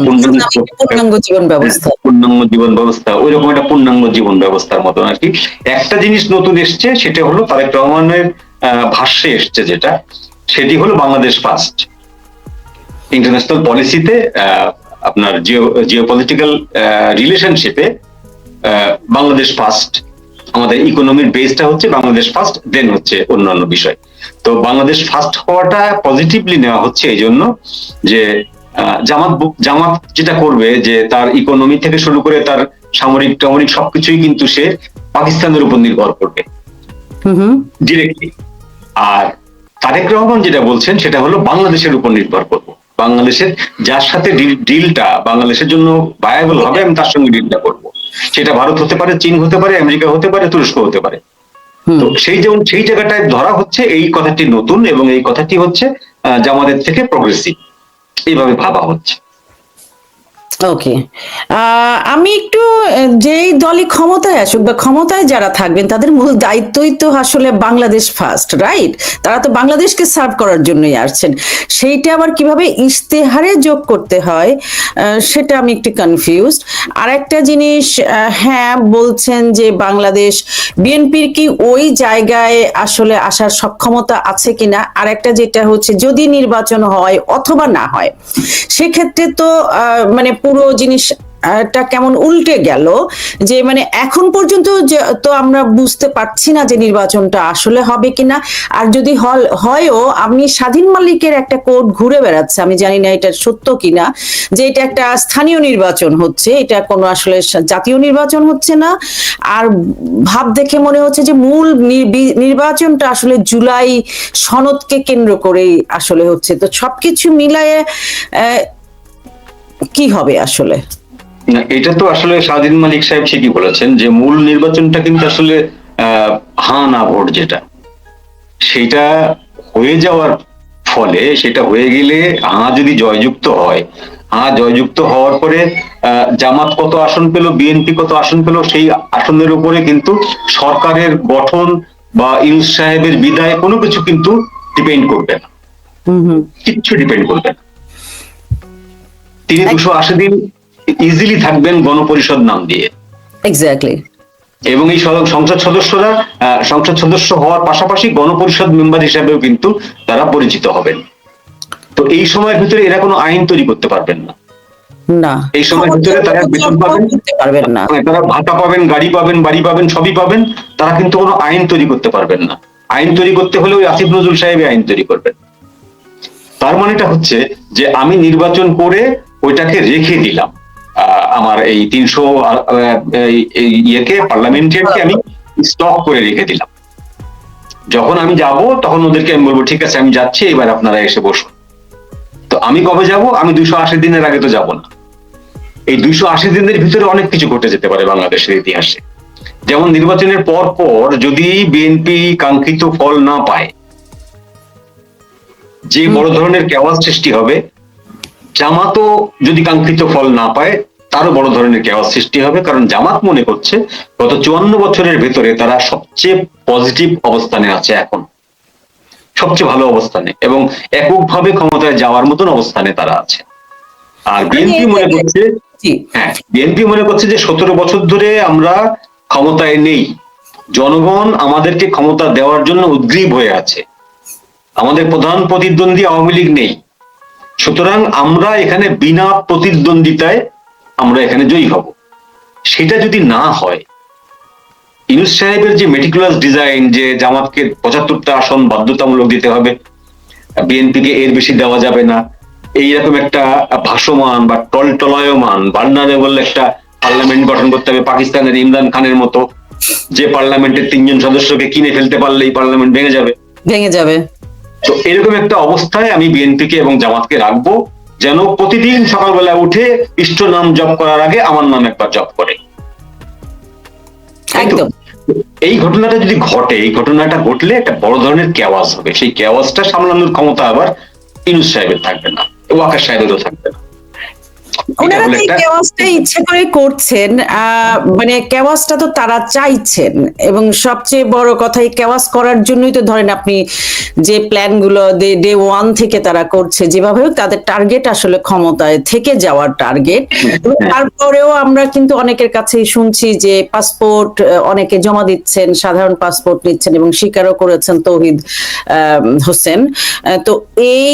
পূর্ণাঙ্গ জীবন ব্যবস্থা, পূর্ণাঙ্গ জীবন ব্যবস্থা, ওইরকম একটা পূর্ণাঙ্গ জীবন ব্যবস্থার মতন আর কি। একটা জিনিস নতুন এসছে, সেটা হলো তারেক রহমানের ভাষ্যে এসছে যেটা, সেটি হলো বাংলাদেশ ফার্স্ট। ইন্টারন্যাশনাল পলিসিতে আপনার জিওপলিটিক্যাল রিলেশনশিপে বাংলাদেশ ফার্স্ট, আমাদের ইকোনমির বেসটা হচ্ছে বাংলাদেশ ফার্স্ট, দেন হচ্ছে অন্যান্য বিষয়। তো বাংলাদেশ ফার্স্ট হওয়াটা পজিটিভলি নেওয়া হচ্ছে এই জন্য যে জামাত যেটা করবে যে তার ইকোনমি থেকে শুরু করে তার সামরিক টামরিক সবকিছুই কিন্তু সে পাকিস্তানের উপর নির্ভর করবে ডিরেক্টলি। আর তারেক রহমান যেটা বলছেন সেটা হলো বাংলাদেশের উপর নির্ভর করবো, বাংলাদেশের যার সাথে ডিলটা বাংলাদেশের জন্য ভায়াবল হবে আমি তার সঙ্গে ডিলটা করবো। সেটা ভারত হতে পারে, চীন হতে পারে, আমেরিকা হতে পারে, তুরস্ক হতে পারে। তো সেই জায়গাটায় ধরা হচ্ছে এই কথাটি নতুন, এবং এই কথাটি হচ্ছে জামাতের থেকে প্রগ্রেসিভ, এইভাবে ভাবা হচ্ছে। ওকে, আমি একটু, যেই দলই ক্ষমতায় আসুক বা ক্ষমতায় যারা থাকবেন তাদের মূল দায়িত্বই তো আসলে বাংলাদেশ ফার্স্ট, রাইট? তারা তো বাংলাদেশকে সার্ভ করার জন্যই আসছেন। সেইটা আবার কিভাবে ইশতেহারে যোগ করতে হয় সেটা আমি একটু কনফিউজড। আর একটা জিনিস, হ্যাঁ বলছেন যে বাংলাদেশ বিএনপির কি ওই জায়গায় আসলে আসার সক্ষমতা আছে কিনা। আর একটা যেটা হচ্ছে যদি নির্বাচন হয় অথবা না হয়, সেক্ষেত্রে তো মানে পুরো জিনিসটা কেমন উল্টে গেল, যে মানে এখন পর্যন্ত তো আমরা বুঝতে পারছি না যে নির্বাচনটা আসলে হবে কিনা। আর যদি হয়ও, আমি স্বাধীন মালিকের একটা কোড ঘুরে বেড়াচ্ছে, আমি জানি না এটা সত্য কিনা, যে এটা একটা স্থানীয় নির্বাচন হচ্ছে, এটা কোনো আসলে জাতীয় নির্বাচন হচ্ছে না। আর ভাব দেখে মনে হচ্ছে যে মূল নির্বাচনটা আসলে জুলাই সনদকে কেন্দ্র করেই আসলে হচ্ছে। তো সবকিছু মিলায়ে কি হবে আসলে? না, এটা তো আসলে স্বাধীন মালিক সাহেব ঠিকই বলেছেন যে মূল নির্বাচনটা কিন্তু আসলে হ্যাঁ না ভোট যেটা, সেটা হয়ে যাওয়ার ফলে, সেটা হয়ে গেলে হ্যাঁ যদি জয়যুক্ত হয়, হ্যাঁ জয়যুক্ত হওয়ার পরে জামাত কত আসন পেল, বিএনপি কত আসন পেল, সেই আসনের উপরে কিন্তু সরকারের গঠন বা ইউনূস সাহেবের বিদায় কোনো কিছু কিন্তু ডিপেন্ড করবে না, কিচ্ছু ডিপেন্ড করবে না। তিনি 280 দিন ইজিলি থাকবেন গণপরিষদ নাম দিয়ে, এক্স্যাক্টলি। এবং এই সংসদ সদস্যরা সংসদ সদস্য হওয়ার পাশাপাশি গণপরিষদ মেম্বার হিসাবেও কিন্তু তারা পরিচিত হবেন। তো এই সময়ের ভিতরে এরা কোনো আইন তৈরি করতে পারবেন না। না, এই সময়ের ভিতরে তারা বেতন পাবেন না, তারা ভাতা পাবেন, গাড়ি পাবেন, বাড়ি পাবেন, সবই পাবেন, তারা কিন্তু কোনো আইন তৈরি করতে পারবেন না। আইন তৈরি করতে হলে ওই আসিফ নজরুল সাহেব আইন তৈরি করবেন। তার মানেটা হচ্ছে যে আমি নির্বাচন করে ওইটাকে রেখে দিলাম, আমার এই 300 ইয়েকে, পার্লামেন্টারিয়ানকে আমি স্টক করে রেখে দিলাম। যখন আমি যাব তখন ওদেরকে আমি বলবো ঠিক আছে আমি যাচ্ছি, এবার আপনারা এসে বসুন। তো আমি কবে যাব? আমি 280 দিনের আগে তো যাব না। এই 280 দিনের ভিতরে অনেক কিছু ঘটে যেতে পারে বাংলাদেশের ইতিহাসে। যেমন নির্বাচনের পর যদি বিএনপি কাঙ্ক্ষিত ফল না পায়, যে বড় ধরনের কেওয়াস সৃষ্টি হবে, জামাতও যদি কাঙ্ক্ষিত ফল না পায় তারও বড় ধরনের কেওয়াস সৃষ্টি হবে। কারণ জামাত মনে করছে গত 54 বছরের ভেতরে তারা সবচেয়ে পজিটিভ অবস্থানে আছে, এখন সবচেয়ে ভালো অবস্থানে, এবং এককভাবে ক্ষমতায় যাওয়ার মতন অবস্থানে তারা আছে। আর বিএনপি মনে করছে, হ্যাঁ বিএনপি মনে করছে যে 17 বছর ধরে আমরা ক্ষমতায় নেই, জনগণ আমাদেরকে ক্ষমতা দেওয়ার জন্য উদ্গ্রীব হয়ে আছে, আমাদের প্রধান প্রতিদ্বন্দ্বী আওয়ামী লীগ নেই, সুতরাং আমরা এখানে বিনা প্রতিদ্বন্দ্বিতায় আমরা এখানে জয়ী হব। সেটা যদি না হয়, ইউনূস সাহেবের যে মেটিকুলাস ডিজাইন যে জামাতকে 75টা আসন বাধ্যতামূলক দিতে হবে, বিএনপিকে এর বেশি দেওয়া যাবে না, এইরকম একটা ভাসমান বা টলটলয়মান ভালনারেবল একটা পার্লামেন্ট গঠন করতে হবে পাকিস্তানের ইমরান খানের মতো, যে পার্লামেন্টের 3 জন সদস্যকে কিনে ফেলতে পারলেই পার্লামেন্ট ভেঙে যাবে। তো এরকম একটা অবস্থায় আমি বিএনপিকে এবং জামাতকে রাখবো, যেন প্রতিদিন সকালবেলা উঠে ইষ্ট নাম জপ করার আগে আমার নাম একবার জপ করে। একদম। এই ঘটনাটা যদি ঘটে, এই ঘটনাটা ঘটলে একটা বড় ধরনের কেওয়াজ হবে, সেই কেওয়াজটা সামলানোর ক্ষমতা আবার ইউনূস সাহেবের থাকবে না, ওয়াকার সাহেবেরও থাকবে না। ওনারা তো এই কেওয়াজটা ইচ্ছে করে করছেন, মানে কেওয়াজটা তো তারা চাইছেন, এবং সবচেয়ে বড় কথা এই কেওয়াজ করার জন্যই তো ধরেন আপনি যে প্ল্যান গুলো ডে 1 থেকে তারা করছে, যেভাবে হোক তাদের টার্গেট আসলে ক্ষমতায় থেকে যাওয়ার টার্গেট। তারপরেও আমরা কিন্তু অনেকের কাছেই শুনছি যে পাসপোর্ট অনেকে জমা দিচ্ছেন, সাধারণ পাসপোর্ট নিচ্ছেন, এবং স্বীকারও করেছেন তৌহিদ হোসেন। তো এই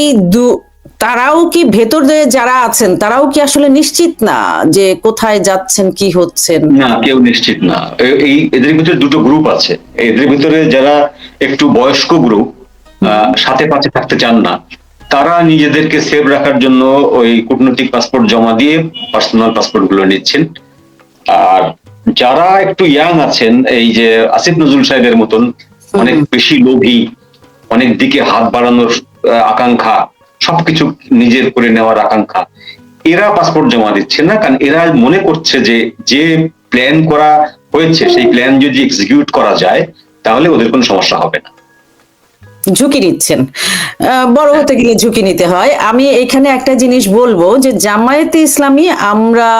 তারাও কি ভেতরে যারা আছেন তারাও কি আসলে নিশ্চিত না যে কোথায় যাচ্ছেন, কি হচ্ছেন? না, কেউ নিশ্চিত না। এই এদের ভিতরে দুটো গ্রুপ আছে। এদের ভিতরে যারা একটু বয়স্ক গ্রুপ, সাথে পাশে থাকতে চান না, তারা নিজেদেরকে সেভ রাখার জন্য ওই কূটনৈতিক পাসপোর্ট জমা দিয়ে পার্সোনাল পাসপোর্ট গুলো নিচ্ছেন। আর যারা একটু ইয়াং আছেন, এই যে আসিফ নজরুল সাহেবের মতন অনেক বেশি লোভী, অনেক দিকে হাত বাড়ানোর আকাঙ্ক্ষা, সবকিছু নিজের করে নেওয়ার আকাঙ্ক্ষা, এরা পাসপোর্ট জমা দিচ্ছে না। কারণ এরা মনে করছে যে প্ল্যান করা হয়েছে সেই প্ল্যান যদি এক্সিকিউট করা যায় তাহলে ওদের কোনো সমস্যা হবে না। ঝুঁকি নিচ্ছেন, বড় হতে গেলে ঝুঁকি নিতে হয়। আমি এখানে একটা জিনিস বলবো যে জামায়াতে ইসলামী, আমরা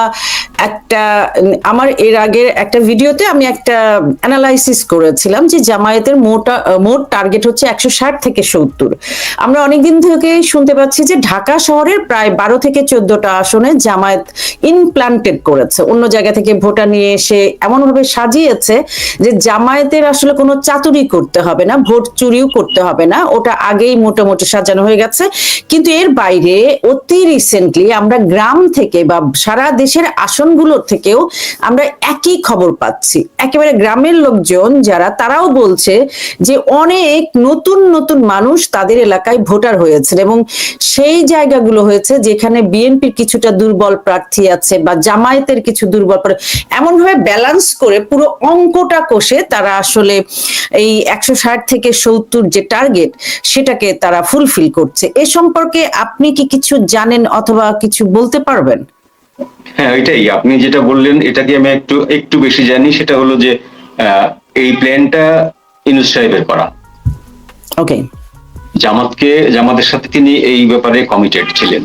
আমার এর আগের একটা ভিডিওতে আমি একটা অ্যানালাইসিস করেছিলাম যে জামায়াতের মোট টার্গেট হচ্ছে 160 থেকে 70। আমরা অনেকদিন থেকে শুনতে পাচ্ছি যে ঢাকা শহরের প্রায় 12 থেকে 14টা আসনে জামায়াত ইনপ্লান্টেড করেছে, অন্য জায়গা থেকে ভোটার নিয়ে এসে এমন ভাবে সাজিয়েছে যে জামায়াতের আসলে কোনো চাতুরি করতে হবে না, ভোট চুরিও করতে হবে না, ওটা আগেই মোটামুটি সাজানো হয়ে গেছে। কিন্তু এর বাইরে অতি রিসেন্টলি আমরা গ্রাম থেকে বা সারা দেশের আসনগুলোর থেকেও আমরা একই খবর পাচ্ছি। একেবারে গ্রামের লোকজন যারা, তারাও বলছে যে অনেক নতুন নতুন মানুষ তাদের এলাকায় ভোটার হয়েছে, এবং সেই জায়গাগুলো হয়েছে যেখানে বিএনপির কিছুটা দুর্বল প্রার্থী আছে বা জামায়াতের কিছু দুর্বল, এমন ভাবে ব্যালেন্স করে পুরো অঙ্কটা কষে তারা আসলে এই 160 থেকে 70 যে টার্গেট সেটাকে তারা ফুলফিল করছে। এ সম্পর্কে আপনি কি কিছু জানেন অথবা কিছু বলতে পারবেন? হ্যাঁ, এটাই আপনি যেটা বললেন এটাকে আমি একটু বেশি জানি। সেটা হলো যে এই প্ল্যানটা ইউনূস সাহেবের করা। ওকে। জামাতের সাথে তিনি এই ব্যাপারে কমিটেড ছিলেন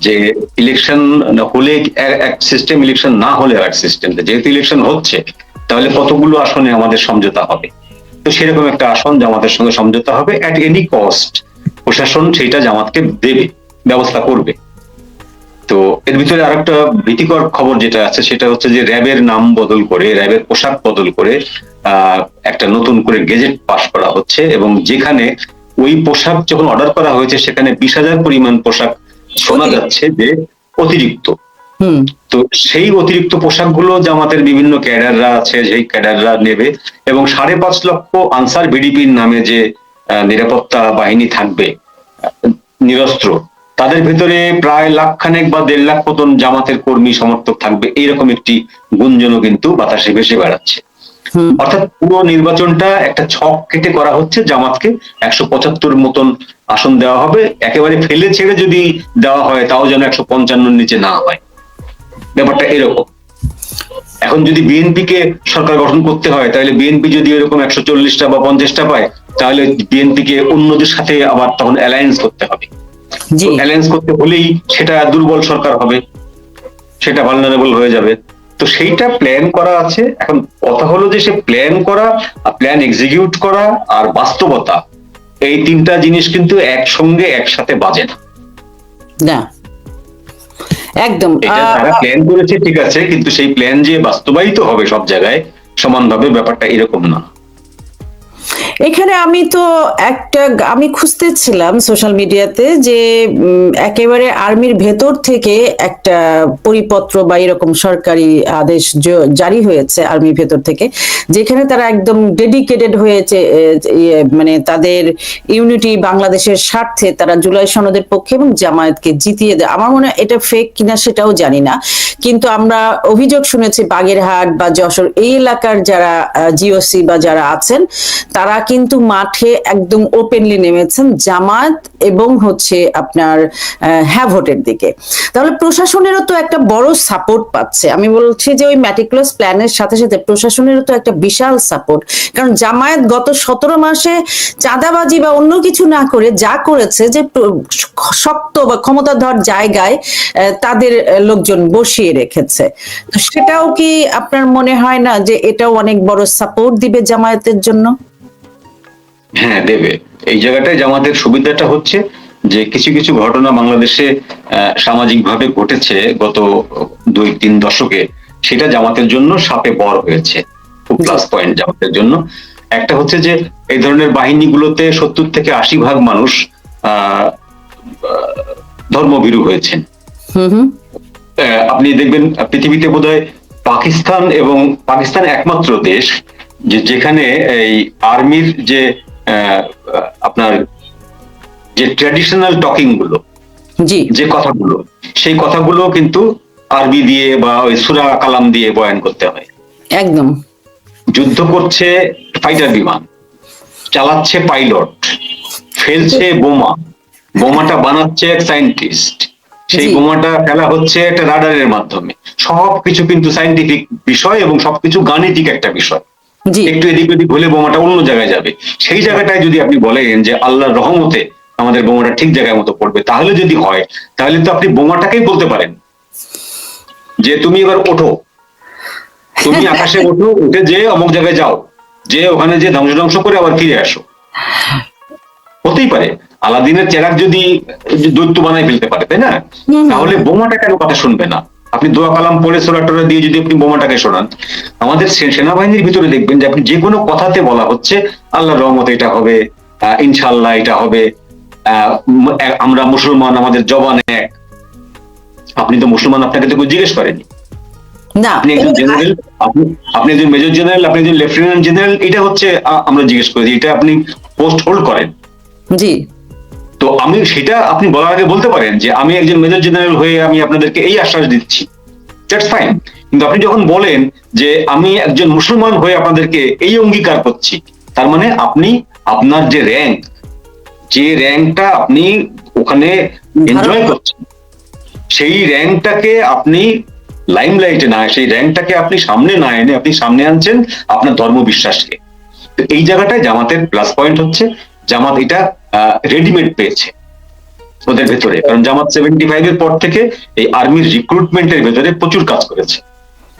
যে ইলেকশন হলে এক সিস্টেম, ইলেকশন না হলে এক সিস্টেম। যেহেতু ইলেকশন হচ্ছে তাহলে কতগুলো আসনে আমাদের সমঝোতা হবে, তো সেরকম একটা আসন জামাতের সঙ্গে সমঝোতা হবে অ্যাট এনি কস্ট। প্রশাসন সেইটা জামাতকে দেবে, ব্যবস্থা করবে। তো এর ভিতরে আরেকটা ভীতিকর খবর যেটা আছে সেটা হচ্ছে যে র্যাবের নাম বদল করে, র্যাবের পোশাক বদল করে একটা নতুন করে গেজেট পাস করা হচ্ছে, এবং যেখানে ওই পোশাক যখন অর্ডার করা হয়েছে সেখানে 20,000 পরিমাণ পোশাক শোনা যাচ্ছে যে অতিরিক্ত। তো সেই অতিরিক্ত পোশাকগুলো জামাতের বিভিন্ন ক্যাডাররা আছে, সেই ক্যাডাররা নেবে, এবং 5.5 লক্ষ আনসার ভিডিপির নামে যে নিরাপত্তা বাহিনী থাকবে নিরস্ত্র, তাদের ভিতরে প্রায় 1,00,000 বা 1.5 লাখ মতন জামাতের কর্মী সমর্থক থাকবে, এইরকম একটি গুঞ্জনও কিন্তু বাতাসে ভেসে বেড়াচ্ছে। অর্থাৎ পুরো নির্বাচনটা একটা ছক কেটে করা হচ্ছে। জামাতকে 175 মতন আসন দেওয়া হবে, একেবারে ফেলে ছেড়ে যদি দেওয়া হয় তাও যেন 155 নিচে না হয়, ব্যাপারটা এরকম। এখন যদি বিএনপি কে সরকার গঠন করতে হয়, তাহলে বিএনপি যদি এরকম 140টা বা 50টা পায়, তাহলে বিএনপি কে অন্যদের সাথে আবার তখন অ্যালায়েন্স করতে হবে। অ্যালায়েন্স করতে হলেই সেটা দুর্বল সরকার হবে, সেটা ভালনারেবল হয়ে যাবে। তো সেইটা প্ল্যান করা আছে। এখন কথা হলো যে সে প্ল্যান করা, প্ল্যান এক্সিকিউট করা আর বাস্তবতা, এই তিনটা জিনিস কিন্তু একসঙ্গে একসাথে বাজে না। একদম। তারা প্ল্যান করেছে ঠিক আছে, কিন্তু সেই প্ল্যান যে বাস্তবায়িত হবে সব জায়গায় সমানভাবে, ব্যাপারটা এরকম না। এখানে আমি খুঁজতেছিলাম সোশ্যাল মিডিয়াতে যে একেবারে আর্মির ভেতর থেকে একটা পরিপত্র বা এরকম সরকারি আদেশ জারি হয়েছে আর্মির ভেতর থেকে, যেখানে তারা একদম ডেডিকেটেড হয়েছে, মানে তাদের ইউনিটি বাংলাদেশের স্বার্থে তারা জুলাই সনদের পক্ষে এবং জামায়াতকে জিতিয়ে দেয়। আমার মনে হয় এটা ফেক কিনা সেটাও জানি না, কিন্তু আমরা অভিযোগ শুনেছি বাগেরহাট বা যশোর এই এলাকার যারা জিওসি বা যারা আছেন তারা কিন্তু মাঠে একদম ওপেনলি নেমেছেন জামায়াত এবং হচ্ছে আপনার হ্যাঁ ভোটের দিকে। তাহলে প্রশাসনেরও তো একটা বড় সাপোর্ট পাচ্ছে। আমি বলছি যে ওই ম্যাটিকুলাস প্ল্যানের সাথে সাথে প্রশাসনেরও তো একটা বিশাল সাপোর্ট, কারণ জামায়াত গত 17 মাসে চাঁদাবাজি বা অন্য কিছু না করে যা করেছে যে শক্ত বা ক্ষমতাধর জায়গায় তাদের লোকজন বসিয়ে রেখেছে। তো সেটাও কি আপনার মনে হয় না যে এটাও অনেক বড় সাপোর্ট দিবে জামায়াতের জন্য? হ্যাঁ, দেবে। এই জায়গাটায় জামাতের সুবিধাটা হচ্ছে যে কিছু কিছু ঘটনা বাংলাদেশে সামাজিকভাবে ঘটেছে গত 2-3 দশকে, সেটা জামাতের জন্য সাপে বর হয়েছে, খুব প্লাস পয়েন্ট জামাতের জন্য। একটা হচ্ছে যে এই ধরনের বাহিনীগুলোতে 70-80% মানুষ ধর্মভীরু হয়েছেন। আপনি দেখবেন পৃথিবীতে বোধহয় পাকিস্তান একমাত্র দেশ যেখানে এই আর্মির যে আপনার যে ট্র্যাডিশনাল টকিং গুলো, যে কথাগুলো, সেই কথাগুলো কিন্তু আরবি দিয়ে বা ওই সূরা কালাম দিয়ে বয়ান করতে হয়। একদম। যুদ্ধ করছে ফাইটার বিমান, চালাচ্ছে পাইলট, ফেলছে বোমাটা বানাচ্ছে এক সায়েন্টিস্ট, সেই বোমাটা ফেলা হচ্ছে একটা রাডারের মাধ্যমে। সবকিছু কিন্তু সায়েন্টিফিক বিষয় এবং সবকিছু গাণিতিক একটা বিষয়। একটু এদিক ওদিক হলে বোমাটা অন্য জায়গায় যাবে। সেই জায়গাটায় যদি আপনি বলেন যে আল্লাহর রহমতে আমাদের বোমাটা ঠিক জায়গায় মতো পড়বে, তাহলে যদি হয়, তাহলে তো আপনি বোমাটাকেই বলতে পারেন যে তুমি এবার ওঠো, তুমি আকাশে ওঠো, উঠে যে অমুক জায়গায় যাও, যে ওখানে যে ধ্বংস করে আবার ফিরে আসো। হতেই পারে আলাদিনের চেরাগ যদি দৈত্য বানাই ফেলতে পারে, তাই না? তাহলে বোমাটা কেন কথা শুনবে না? আপনি দোয়া কালাম পড়ে সূরা টরা দিয়ে যদি আপনি বোমাটাকে শোনান, আমাদের সেনাবাহিনীর ভিতরে দেখবেন যে আপনি যে কোনো কথাতে বলা হচ্ছে আল্লাহর রহমতে এটা হবে, ইনশাআল্লাহ এটা হবে, আমরা মুসলমান, আমাদের জবান এক। আপনি তো মুসলমান, আপনাকে তো কেউ জিজ্ঞেস করেনি। আপনি একজন জেনারেল, আপনি একজন মেজর জেনারেল, আপনি একজন লেফটেন্যান্ট জেনারেল, এটা হচ্ছে আমরা জিজ্ঞেস করেছি, এটা আপনি পোস্ট হোল্ড করেন। জি। তো আমি সেটা আপনি বলার আগে বলতে পারেন যে আমি একজন মেজর জেনারেল হয়ে আমি আপনাদেরকে এই আশ্বাস দিচ্ছি, দ্যাটস ফাইন। কিন্তু আপনি যখন বলেন যে আমি একজন মুসলমান হয়ে আপনাদেরকে এই অঙ্গীকার করছি, তার মানে আপনি আপনার যে র্যাঙ্কটা আপনি ওখানে এনজয় করছেন, সেই র্যাঙ্কটাকে আপনি লাইমলাইটে না, সেই র্যাঙ্কটাকে আপনি সামনে না এনে আপনি সামনে আনছেন আপনার ধর্ম বিশ্বাসকে। তো এই জায়গাটায় জামাতের প্লাস পয়েন্ট হচ্ছে জামাত এটা রেডিমেড পেয়েছে ওদের ভেতরে, কারণ জামাত 75 এর পর থেকে এই আর্মির রিক্রুটমেন্টের ভেতরে প্রচুর কাজ করেছে।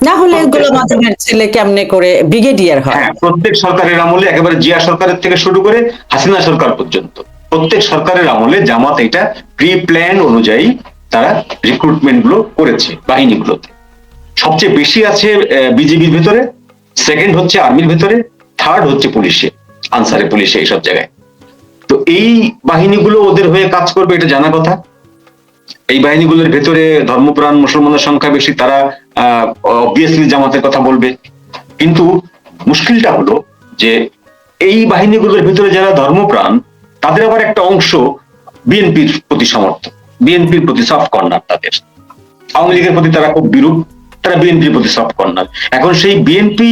না হলে গোলাম আজমের ছেলে কেমনে করে ব্রিগেডিয়ার হয়? হ্যাঁ, প্রত্যেক সরকারের আমলে, একেবারে জিয়া সরকারের থেকে শুরু করে হাসিনা সরকার পর্যন্ত প্রত্যেক সরকারের আমলে জামাত এটা প্রি প্ল্যান অনুযায়ী তারা রিক্রুটমেন্ট গুলো করেছে বাহিনীগুলোতে। সবচেয়ে বেশি আছে বিজিবির ভেতরে, সেকেন্ড হচ্ছে আর্মির ভেতরে, থার্ড হচ্ছে পুলিশে, আনসারে পুলিশে, এইসব জায়গায়। তো এই বাহিনীগুলো ওদের হয়ে কাজ করবে, এটা জানা কথা। এই বাহিনীগুলোর ভেতরে ধর্মপ্রাণ মুসলমানের সংখ্যা বেশি, তারা অবভিয়াসলি জামাতের কথা বলবে। কিন্তু মুশকিলটা হলো যে এই বাহিনীগুলোর ভিতরে যারা ধর্মপ্রাণ, তাদের আবার একটা অংশ বিএনপির প্রতি সমর্থক, বিএনপির প্রতি সফট কর্নার তাদের। আওয়ামী লীগের প্রতি তারা খুব বিরূপ, তারা বিএনপির প্রতি সফট কর্নার। এখন সেই বিএনপি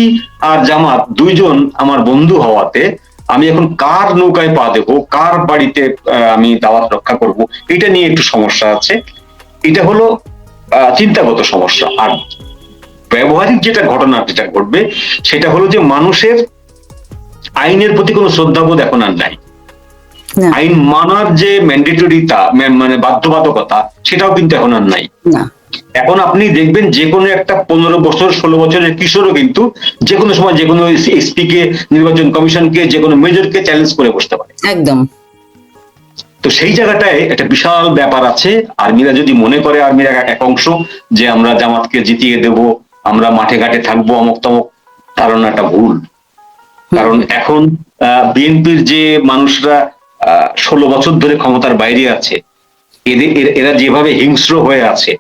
আর জামাত দুইজন আমার বন্ধু হওয়াতে আমি এখন কার নৌকায় পা দেবো, কার বাড়িতে আমি দাওয়াত রক্ষা করব, এটা নিয়ে একটু সমস্যা আছে। এটা হলো চিন্তাগত সমস্যা। আর ব্যবহারিক যেটা ঘটনা যেটা ঘটবে সেটা হলো যে মানুষের আইনের প্রতি কোনো শ্রদ্ধাবোধ এখন আর নাই। আইন মানার যে ম্যান্ডেটরিতা, মানে বাধ্যবাধকতা, সেটাও কিন্তু এখন আর নাই। এখন আপনি দেখবেন যে কোনো একটা 15 বছর 16 বছরের কিশোরও কিন্তু যে কোনো সময় যে কোনো এসপি কে, নির্বাচন কমিশনকে, যে কোনো মেজরকে চ্যালেঞ্জ করে বসতে পারে একদম। তো সেই জায়গাটায় একটা বিশাল ব্যাপার আছে। আর্মিরা যদি মনে করে, আর্মিরা এক অংশ, যে আমরা জামাতকে জিতিয়ে দেব, আমরা মাঠে ঘাটে থাকবো, অমুক তমুক, ধারণাটা ভুল। কারণ এখন বিএনপির যে মানুষরা 16 বছর ধরে ক্ষমতার বাইরে আছে, এরা যেভাবে হিংস্র হয়ে আছে,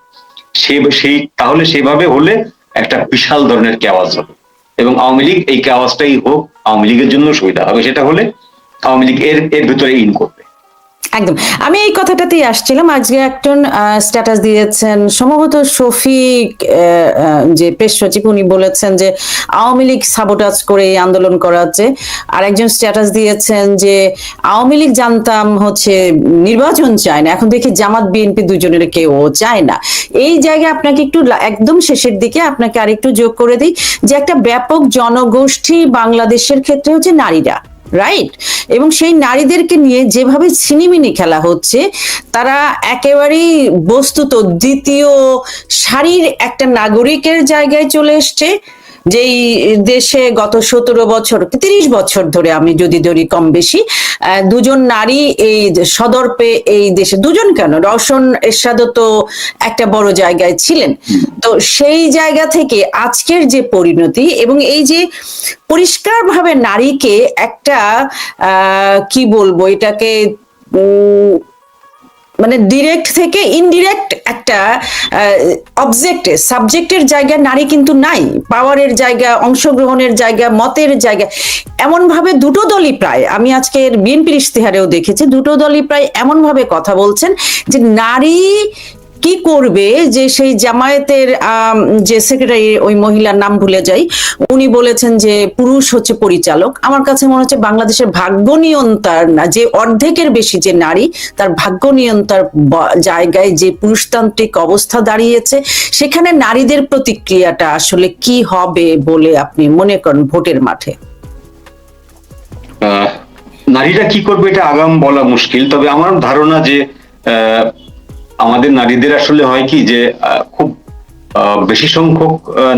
সেই তাহলে সেভাবে হলে একটা বিশাল ধরনের কেওয়াজ হবে, এবং আওয়ামী লীগ এই কেওয়াজটাই হোক, আওয়ামী লীগের জন্য সুবিধা হবে। সেটা হলে আওয়ামী লীগ এর ভিতরে ইন করবে। একদম, আমি এই কথাটাতেই আসছিলাম। আজকে একজন স্ট্যাটাস দিয়েছেন, সম্ভবত শফিক, যে প্রেস সচিব, উনি বলেছেন যে আওয়ামী লীগ সাবোটাজ করে এই আন্দোলন করাচ্ছে। আর একজন স্ট্যাটাস দিয়েছেন যে আওয়ামী লীগ জানতাম হচ্ছে নির্বাচন চায় না, এখন দেখি জামাত বিএনপি দুজনের কেউ চায় না। এই জায়গায় আপনাকে একটু একদম শেষের দিকে আপনাকে আরেকটু যোগ করে দিই যে একটা ব্যাপক জনগোষ্ঠী বাংলাদেশের ক্ষেত্রে হচ্ছে নারীরা, রাইট? এবং সেই নারীদেরকে নিয়ে যেভাবে ছিনিমিনি খেলা হচ্ছে, তারা একেবারেই বস্তুত দ্বিতীয় সারির একটা নাগরিকের জায়গায় চলে এসছে, যেই দেশে গত 17 বছর 30 বছর ধরে আমি যদি ধরি কম বেশি, দুজন নারী এই সদর্পে এই দেশে, দুজন কেন, রওশন এরশাদও তো একটা বড় জায়গায় ছিলেন। তো সেই জায়গা থেকে আজকের যে পরিণতি, এবং এই যে পরিষ্কারভাবে নারীকে একটা কি বলবো এটাকে, মানে ডিরেক্ট থেকে ইনডিরেক্ট একটা সাবজেক্টের জায়গা নারী কিন্তু নাই, পাওয়ারের জায়গা, অংশগ্রহণের জায়গা, মতের জায়গা, এমন ভাবে দুটো দলই প্রায়, আমি আজকের বিএনপির ইশতেহারেও দেখেছি, দুটো দলই প্রায় এমন ভাবে কথা বলছেন যে নারী কি করবে। যে সেই জামায়াতের যে সেক্রেটারি, ওই মহিলার নাম ভুলে যাই, উনি বলেছেন যে পুরুষ হচ্ছে পরিচালক। আমার কাছে মনে হচ্ছে বাংলাদেশের ভাগ্য নিয়ন্তার না, যে অর্ধেকের বেশি যে নারী, তার ভাগ্য নিয়ন্তার জায়গায় যে পুরুষতান্ত্রিক অবস্থা দাঁড়িয়েছে, সেখানে নারীদের প্রতিক্রিয়াটা আসলে কি হবে বলে আপনি মনে করেন ভোটের মাঠে? নারীরা কি করবে এটা আগাম বলা মুশকিল, তবে আমার ধারণা যে আমাদের নারীদের আসলে হয় কি যে খুব বেশি সংখ্যক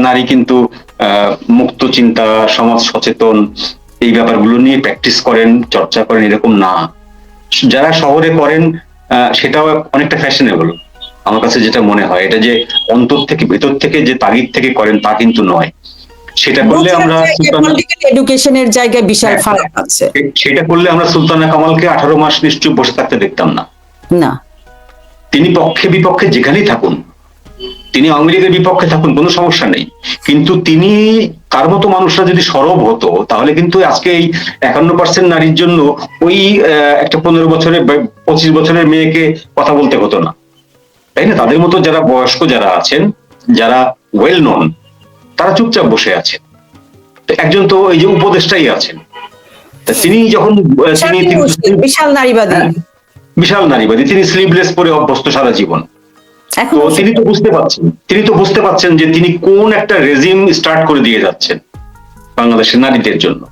নারী কিন্তু মুক্ত চিন্তা, সমাজ সচেতন, এই ব্যাপারগুলো নিয়ে প্র্যাকটিস করেন, চর্চা করেন, এরকম না। যারা শহরে করেন সেটাও অনেকটা ফ্যাশনেবল আমার কাছে যেটা মনে হয়। এটা যে অন্তর থেকে, ভেতর থেকে যে তাগিদ থেকে করেন তা কিন্তু নয়। সেটা করলে আমরা এডুকেশনের জায়গায় বিশাল ফারাক আছে। সেটা করলে আমরা সুলতানা কামালকে 18 মাস নিশ্চুপ বসে থাকতে দেখতাম না। না, তিনি পক্ষে বিপক্ষে যেখানেই থাকুন, তিনি আওয়ামী লীগের বিপক্ষে থাকুন, কোনো সমস্যা নেই, কিন্তু তিনি, তার মতো মানুষরা যদি সরব হতো, তাহলে কিন্তু আজকে এই 51% নারীর জন্য ওই একটা 15 বছরের 25 বছরের মেয়েকে কথা বলতে হতো না, তাই না? তাদের মতো যারা বয়স্ক যারা আছেন, যারা ওয়েল নন, তারা চুপচাপ বসে আছেন। একজন তো এই যে উপদেষ্টাই আছেন, তিনি যখন বিশাল নারীবাদী, বিশাল নারীবাদী, তিনি স্লিভলেস পরে অভ্যস্ত সারা জীবন। তো তিনি তো বুঝতে পারছেন যে তিনি কোন একটা রেজিম স্টার্ট করে দিয়ে যাচ্ছেন বাংলাদেশের নারীদের জন্য।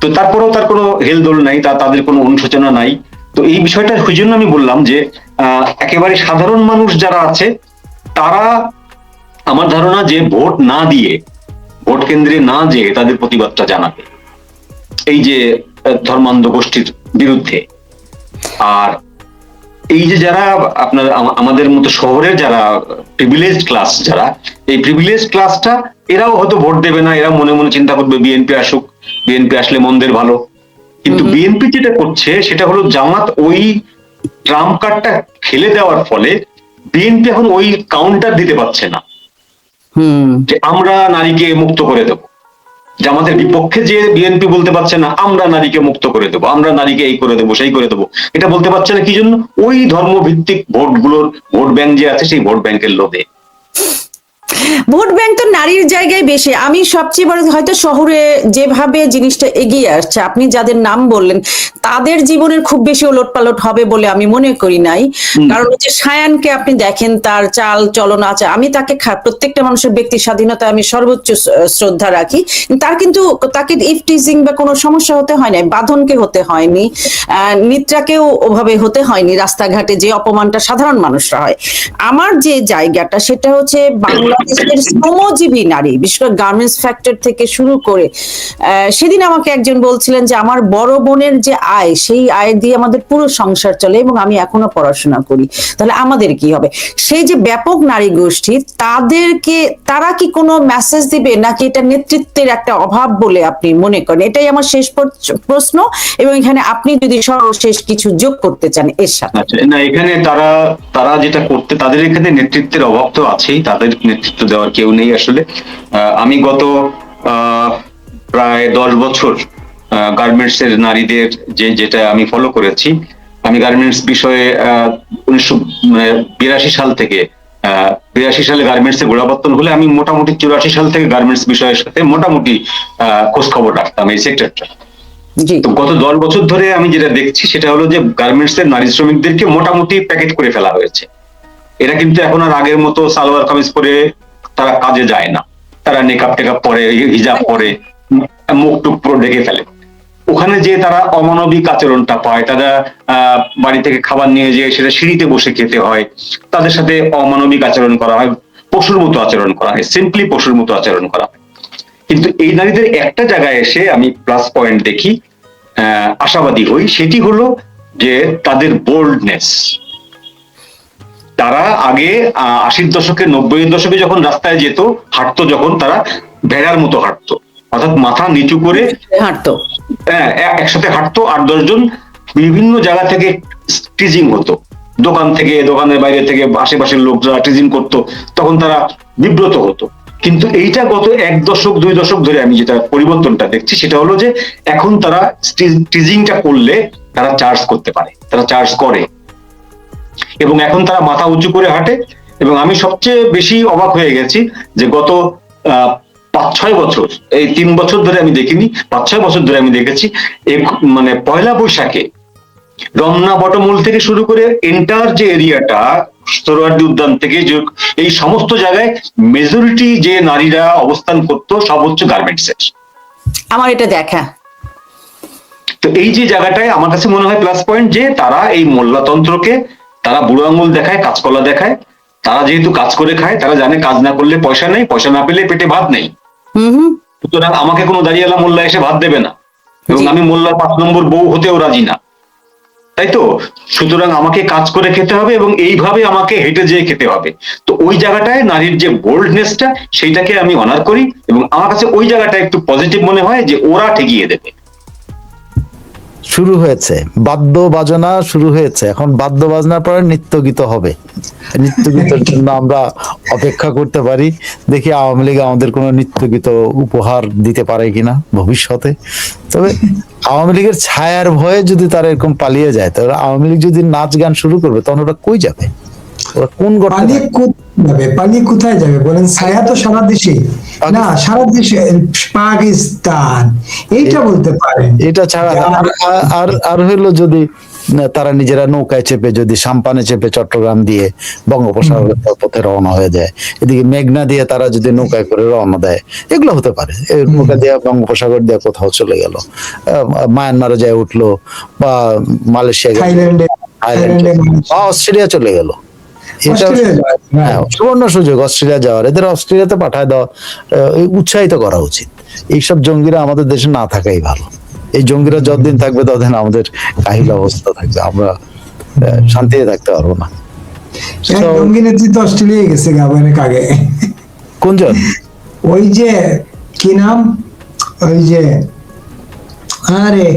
তো তারপরেও তার কোনো হেলদোল নাই, তাদের কোনো অনুশোচনা নাই। তো এই বিষয়টা ওই জন্য আমি বললাম যে একেবারে সাধারণ মানুষ যারা আছে, তারা আমার ধারণা যে ভোট না দিয়ে, ভোট কেন্দ্রে না যেয়ে তাদের প্রতিবাদটা জানাবে এই যে ধর্মান্ধ গোষ্ঠীর বিরুদ্ধে। আর এই যে যারা আপনার আমাদের মতো শহরের যারা প্রিভিলেজড ক্লাস, যারা এই প্রিভিলেজড ক্লাসটা, এরাও হয়তো ভোট দেবে না, এরা মনে মনে চিন্তা করবে বিএনপি আসুক, বিএনপি আসলে মন্দের ভালো। কিন্তু বিএনপি যেটা করছে সেটা হলো জামাত ওই ট্রাম্প কার্ডটা খেলে দেওয়ার ফলে বিএনপি এখন ওই কাউন্টার দিতে পারছে না যে আমরা নারীকে মুক্ত করে দেব। জামাতের বিপক্ষে যে বিএনপি বলতে পারছে না আমরা নারীকে মুক্ত করে দেবো, আমরা নারীকে এই করে দেবো, সেই করে দেবো, এটা বলতে পারছে না কি জন্য? ওই ধর্মভিত্তিক ভোটগুলোর, ভোট ব্যাংক যে আছে, সেই ভোট ব্যাংকের লোভে। ভোট ব্যাংক তো নারীর জায়গায় বেশি। আমি সবচেয়ে বড়, হয়তো শহরে যেভাবে জিনিসটা এগিয়ে আসছে, আপনি যাদের নাম বললেন তাদের জীবনের খুব বেশি ওলটপালট হবে বলে আমি মনে করি নাই। কারণ হচ্ছে সায়ানকে আপনি দেখেন, তার চাল চলন আছে, আমি তাকে, প্রত্যেকটা মানুষের ব্যক্তি স্বাধীনতা আমি সর্বোচ্চ শ্রদ্ধা রাখি, তার কিন্তু তাকে ইফটিজিং বা কোনো সমস্যা হতে হয় নাই, বাঁধনকে হতে হয়নি, নিত্রাকেও ওভাবে হতে হয়নি, রাস্তাঘাটে যে অপমানটা সাধারণ মানুষরা হয়। আমার যে জায়গাটা সেটা হচ্ছে বাংলাদেশ বাংলাদেশের শ্রমজীবী নারী, বিশেষ করে গার্মেন্টস ফ্যাক্টর থেকে শুরু করে, সেদিন আমাকে একজন বলছিলেন যে আমার বড় বোনের যে আয়, সেই আয় দিয়ে আমাদের পুরো সংসার চলে এবং আমি এখনো পড়াশোনা করি, তাহলে আমাদের কি হবে? সেই যে ব্যাপক নারী গোষ্ঠী, তারা কি কোনো মেসেজ দিবে, নাকি এটা নেতৃত্বের একটা অভাব বলে আপনি মনে করেন? এটাই আমার শেষ প্রশ্ন, এবং এখানে আপনি যদি সর্বশেষ কিছু যোগ করতে চান এর সাথে। না, এখানে তারা যেটা করতে, তাদের এখানে নেতৃত্বের অভাব তো আছেই, তাদের নেতৃত্ব দেওয়ার কেউ নেই আসলে। আমি গত প্রায় 10 বছর গার্মেন্টস এর নারীদের যেটা আমি ফলো করেছি, আমি গার্মেন্টস বিষয়ে 1982 সাল থেকে 82 সালে গার্মেন্টস এর গোড়াপত্তন হলে আমি মোটামুটি 84 সাল থেকে গার্মেন্টস বিষয়ের সাথে মোটামুটি খোঁজ খবর রাখতাম, এই সেক্টরটা। তো গত 10 বছর ধরে আমি যেটা দেখছি সেটা হলো যে গার্মেন্টস এর নারী শ্রমিকদেরকে মোটামুটি প্যাকেট করে ফেলা হয়েছে। এরা কিন্তু এখন আর আগের মতো সালোয়ার কামিজ পরে তারা কাজে যায় না, তারা নেকাব টেকাব পরে, হিজাব পরে, মুখ টুক পুরো ঢেকে ফেলে। ওখানে যে তারা অমানবিক আচরণটা পায়, তারা বাড়ি থেকে খাবার নিয়ে যেয়ে সেটা সিঁড়িতে বসে খেতে হয়, তাদের সাথে অমানবিক আচরণ করা হয়, পশুর মতো আচরণ করা হয়, সিম্পলি পশুর মতো আচরণ করা হয়। কিন্তু এই নারীদের একটা জায়গায় এসে আমি প্লাস পয়েন্ট দেখি, আশাবাদী হই, সেটি হলো যে তাদের বোল্ডনেস। তারা আগে 80-র দশকে 90-এর দশকে যখন রাস্তায় যেত, হাঁটতো, যখন তারা ভেড়ার মতো হাঁটতো, অর্থাৎ মাথা নিচু করে হাঁটতো, একসাথে হাঁটতো, 8-10 জন, বিভিন্ন জায়গা থেকে টিজিং হতো, দোকান থেকে, দোকানের বাইরে থেকে আশেপাশের লোক যারা টিজিং করতো, তখন তারা বিব্রত হতো। কিন্তু এইটা গত 1 দশক 2 দশক ধরে আমি যেটা পরিবর্তনটা দেখছি সেটা হলো যে এখন তারা টিজিংটা করলে তারা চার্জ করতে পারে, তারা চার্জ করে, এবং এখন তারা মাথা উঁচু করে হাঁটে। এবং আমি সবচেয়ে বেশি অবাক হয়ে গেছি যে গত 5-6 বছর, এই 3 বছর ধরে আমি দেখিনি, 5-6 বছর ধরে আমি দেখেছি, মানে পয়লা বৈশাখে রমনা বটমূল থেকে শুরু করে এন্টার যে এরিয়াটা, সোহরাওয়ার্দী উদ্যান থেকে এই সমস্ত জায়গায় মেজরিটি যে নারীরা অবস্থান করতো সব হচ্ছে গার্মেন্টসের। আমার এটা দেখা। তো এই যে জায়গাটায় আমার কাছে মনে হয় প্লাস পয়েন্ট, যে তারা এই মোল্লাতন্ত্রকে তারা বুড়ো আঙুল দেখায়, কাজকলা দেখায়। তারা যেহেতু কাজ করে খায়, তারা জানে কাজ না করলে পয়সা নেই, পয়সা না পেলে পেটে ভাত নেই, সুতরাং আমাকে কোনো দাঁড়িয়েলা মোল্লা এসে ভাত দেবে না, এবং আমি মোল্লার 5 নম্বর বউ হতেও রাজি না, তাই তো? সুতরাং আমাকে কাজ করে খেতে হবে, এবং এইভাবে আমাকে হেঁটে যেয়ে খেতে হবে। তো ওই জায়গাটায় নারীর যে বোল্ডনেসটা, সেইটাকে আমি অনার করি, এবং আমার কাছে ওই জায়গাটা একটু পজিটিভ মনে হয় যে ওরা ঠেকিয়ে দেবে। শুরু হয়েছে বাদ্য বাজনা, শুরু হয়েছে, এখন বাদ্য বাজনার পরে নৃত্যগীত হবে। নৃত্যগীতের জন্য আমরা অপেক্ষা করতে পারি, দেখি আওয়ামী লীগ আমাদের কোনো নৃত্যগীত উপহার দিতে পারে কিনা ভবিষ্যতে। তবে আওয়ামী লীগের ছায়ার ভয়ে যদি তারা এরকম পালিয়ে যায়, তাহলে আওয়ামী লীগ যদি নাচ গান শুরু করবে, তখন ওরা কই যাবে? ওরা কোন পালিয়ে কোথায় যাবে বলেন? ছায়া তো সারা দেশে না, সারা দেশে পাকিস্তান, এইটা বলতে পারেন। এটা ছাড়া আর হইলো যদি তারা নিজেরা নৌকায় চেপে, যদি সাম্পানে চেপে চট্টগ্রাম দিয়ে বঙ্গোপসাগরের পথে রওনা হয়ে যায়, এদিকে মেঘনা দিয়ে তারা যদি নৌকায় করে রওনা দেয়, এগুলো হতে পারে। নৌকা দিয়ে বঙ্গোপসাগর দিয়ে কোথাও চলে গেল, মায়ানমারে যায় উঠলো, বা মালয়েশিয়া, থাইল্যান্ডে, অস্ট্রেলিয়া চলে গেল। সুবর্ণ সুযোগ অস্ট্রেলিয়া যাওয়ার, এদের অস্ট্রেলিয়াতে পাঠায় দেওয়া, উৎসাহিত করা উচিত। এইসব জঙ্গিরা আমাদের দেশে না থাকাই ভালো। এই জঙ্গিরা যতদিন থাকবে ততদিন আমাদের কাহিল অবস্থা থাকবে, আমরা শান্তিতে থাকতে পারবো না। জঙ্গি নেতৃত্ব অস্ট্রেলিয়া গেছে অনেক আগে। কোনজন? ওই যে কি নাম, ওই যে আরে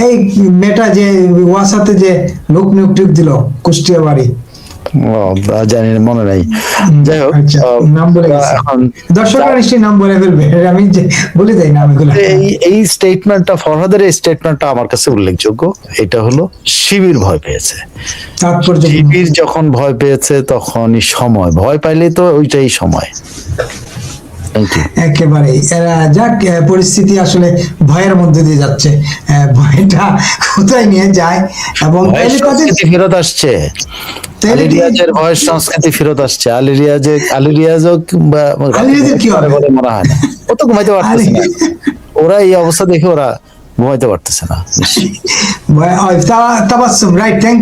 এই মেটা যে ওয়াসাতে যে লোক নিয়োগ দিল, কুষ্টিয়া বাড়ি, জানি না, মনে নাই। যাই হোক, নাম বলে দর্শকরা নিশ্চয়ই নাম বলে ফেলবে, আমি বলে যাই না। এই স্টেটমেন্টটা, ফরহাদের এই স্টেটমেন্টটা আমার কাছে উল্লেখযোগ্য। এটা হলো শিবির ভয় পেয়েছে, শিবির যখন ভয় পেয়েছে তখনই সময়, ভয় পাইলে তো ওইটাই সময়। একেবারেই যাক, পরিস্থিতি আসলে ভয়ের মধ্যে দিয়ে যাচ্ছে, ভয়টা কোথায় নিয়ে যায়, এবং ফেরত আসছে, আলিরিয়াজের ভয়ের সংস্কৃতি ফেরত আসছে। আলিরিয়াজও কি হবে মনে হয় না, ও তো ঘুমাইতে পারতেছে না। ওরা এই অবস্থা দেখে ওরা ঘুমাইতে পারতেছে না। Tabassum, right, thank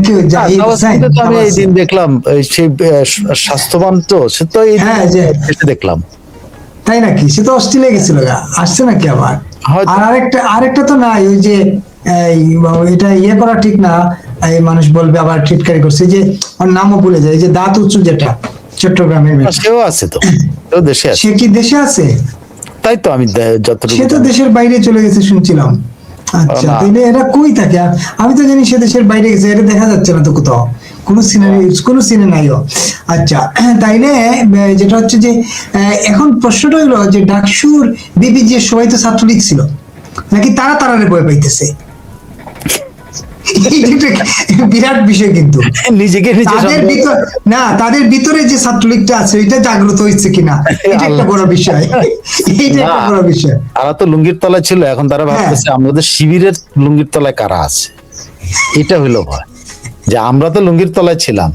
you Zahid Hossain. তো আমি এই দিন দেখলাম সেই স্বাস্থ্যবান, তো সে তো এই হ্যাঁ, যে দেখলাম। তাই নাকি? সে তো অস্ট্রেলিয়া গেছিল, আসছে নাকি আবার? হয়তো। আর আরেকটা তো নাই, ওই যে এটা ইয়ে করা ঠিক না, এই মানুষ বলবে আবার টিটকারি করছে, যে ওর নামও ভুলে যায়, এই যে দাঁত উঁচু, যেটা চট্টগ্রামের মেয়ে। সেও আছে তো, সেও দেশে আছে। সে কি দেশে আছে? তাই তো আমি যতটুকু সে তো দেশের বাইরে চলে গেছে শুনছিলাম। আচ্ছা, না। তাহলে এরা কই থাকে? আমি তো জানি সে দেশের বাইরে গেছে, এটা দেখা যাচ্ছে না তো কোথাও, কোনো সিনে নাইও। আচ্ছা, তাইলে যেটা হচ্ছে যে এখন প্রশ্নটা হলো যে ডাকসুর বিপিজি সবাই তো ছাত্রলীগ ছিল, নাকি তারা ভয় পাইতেছে? এটা বিরাট বিষয় কিন্তু। নিজেকে তাদের ভিতরে যে ছাত্রলীগটা আছে এটা জাগ্রত হয়েছে কিনা, এটা একটা বড় বিষয়। এটা একটা বড় বিষয়। তারা তো লুঙ্গির তলায় ছিল, এখন তারা ভাবতেছে আমাদের শিবিরের লুঙ্গির তলায় কারা আছে। এটা হইলো ভয়, যে আমরা তো লুঙ্গির তলায় ছিলাম,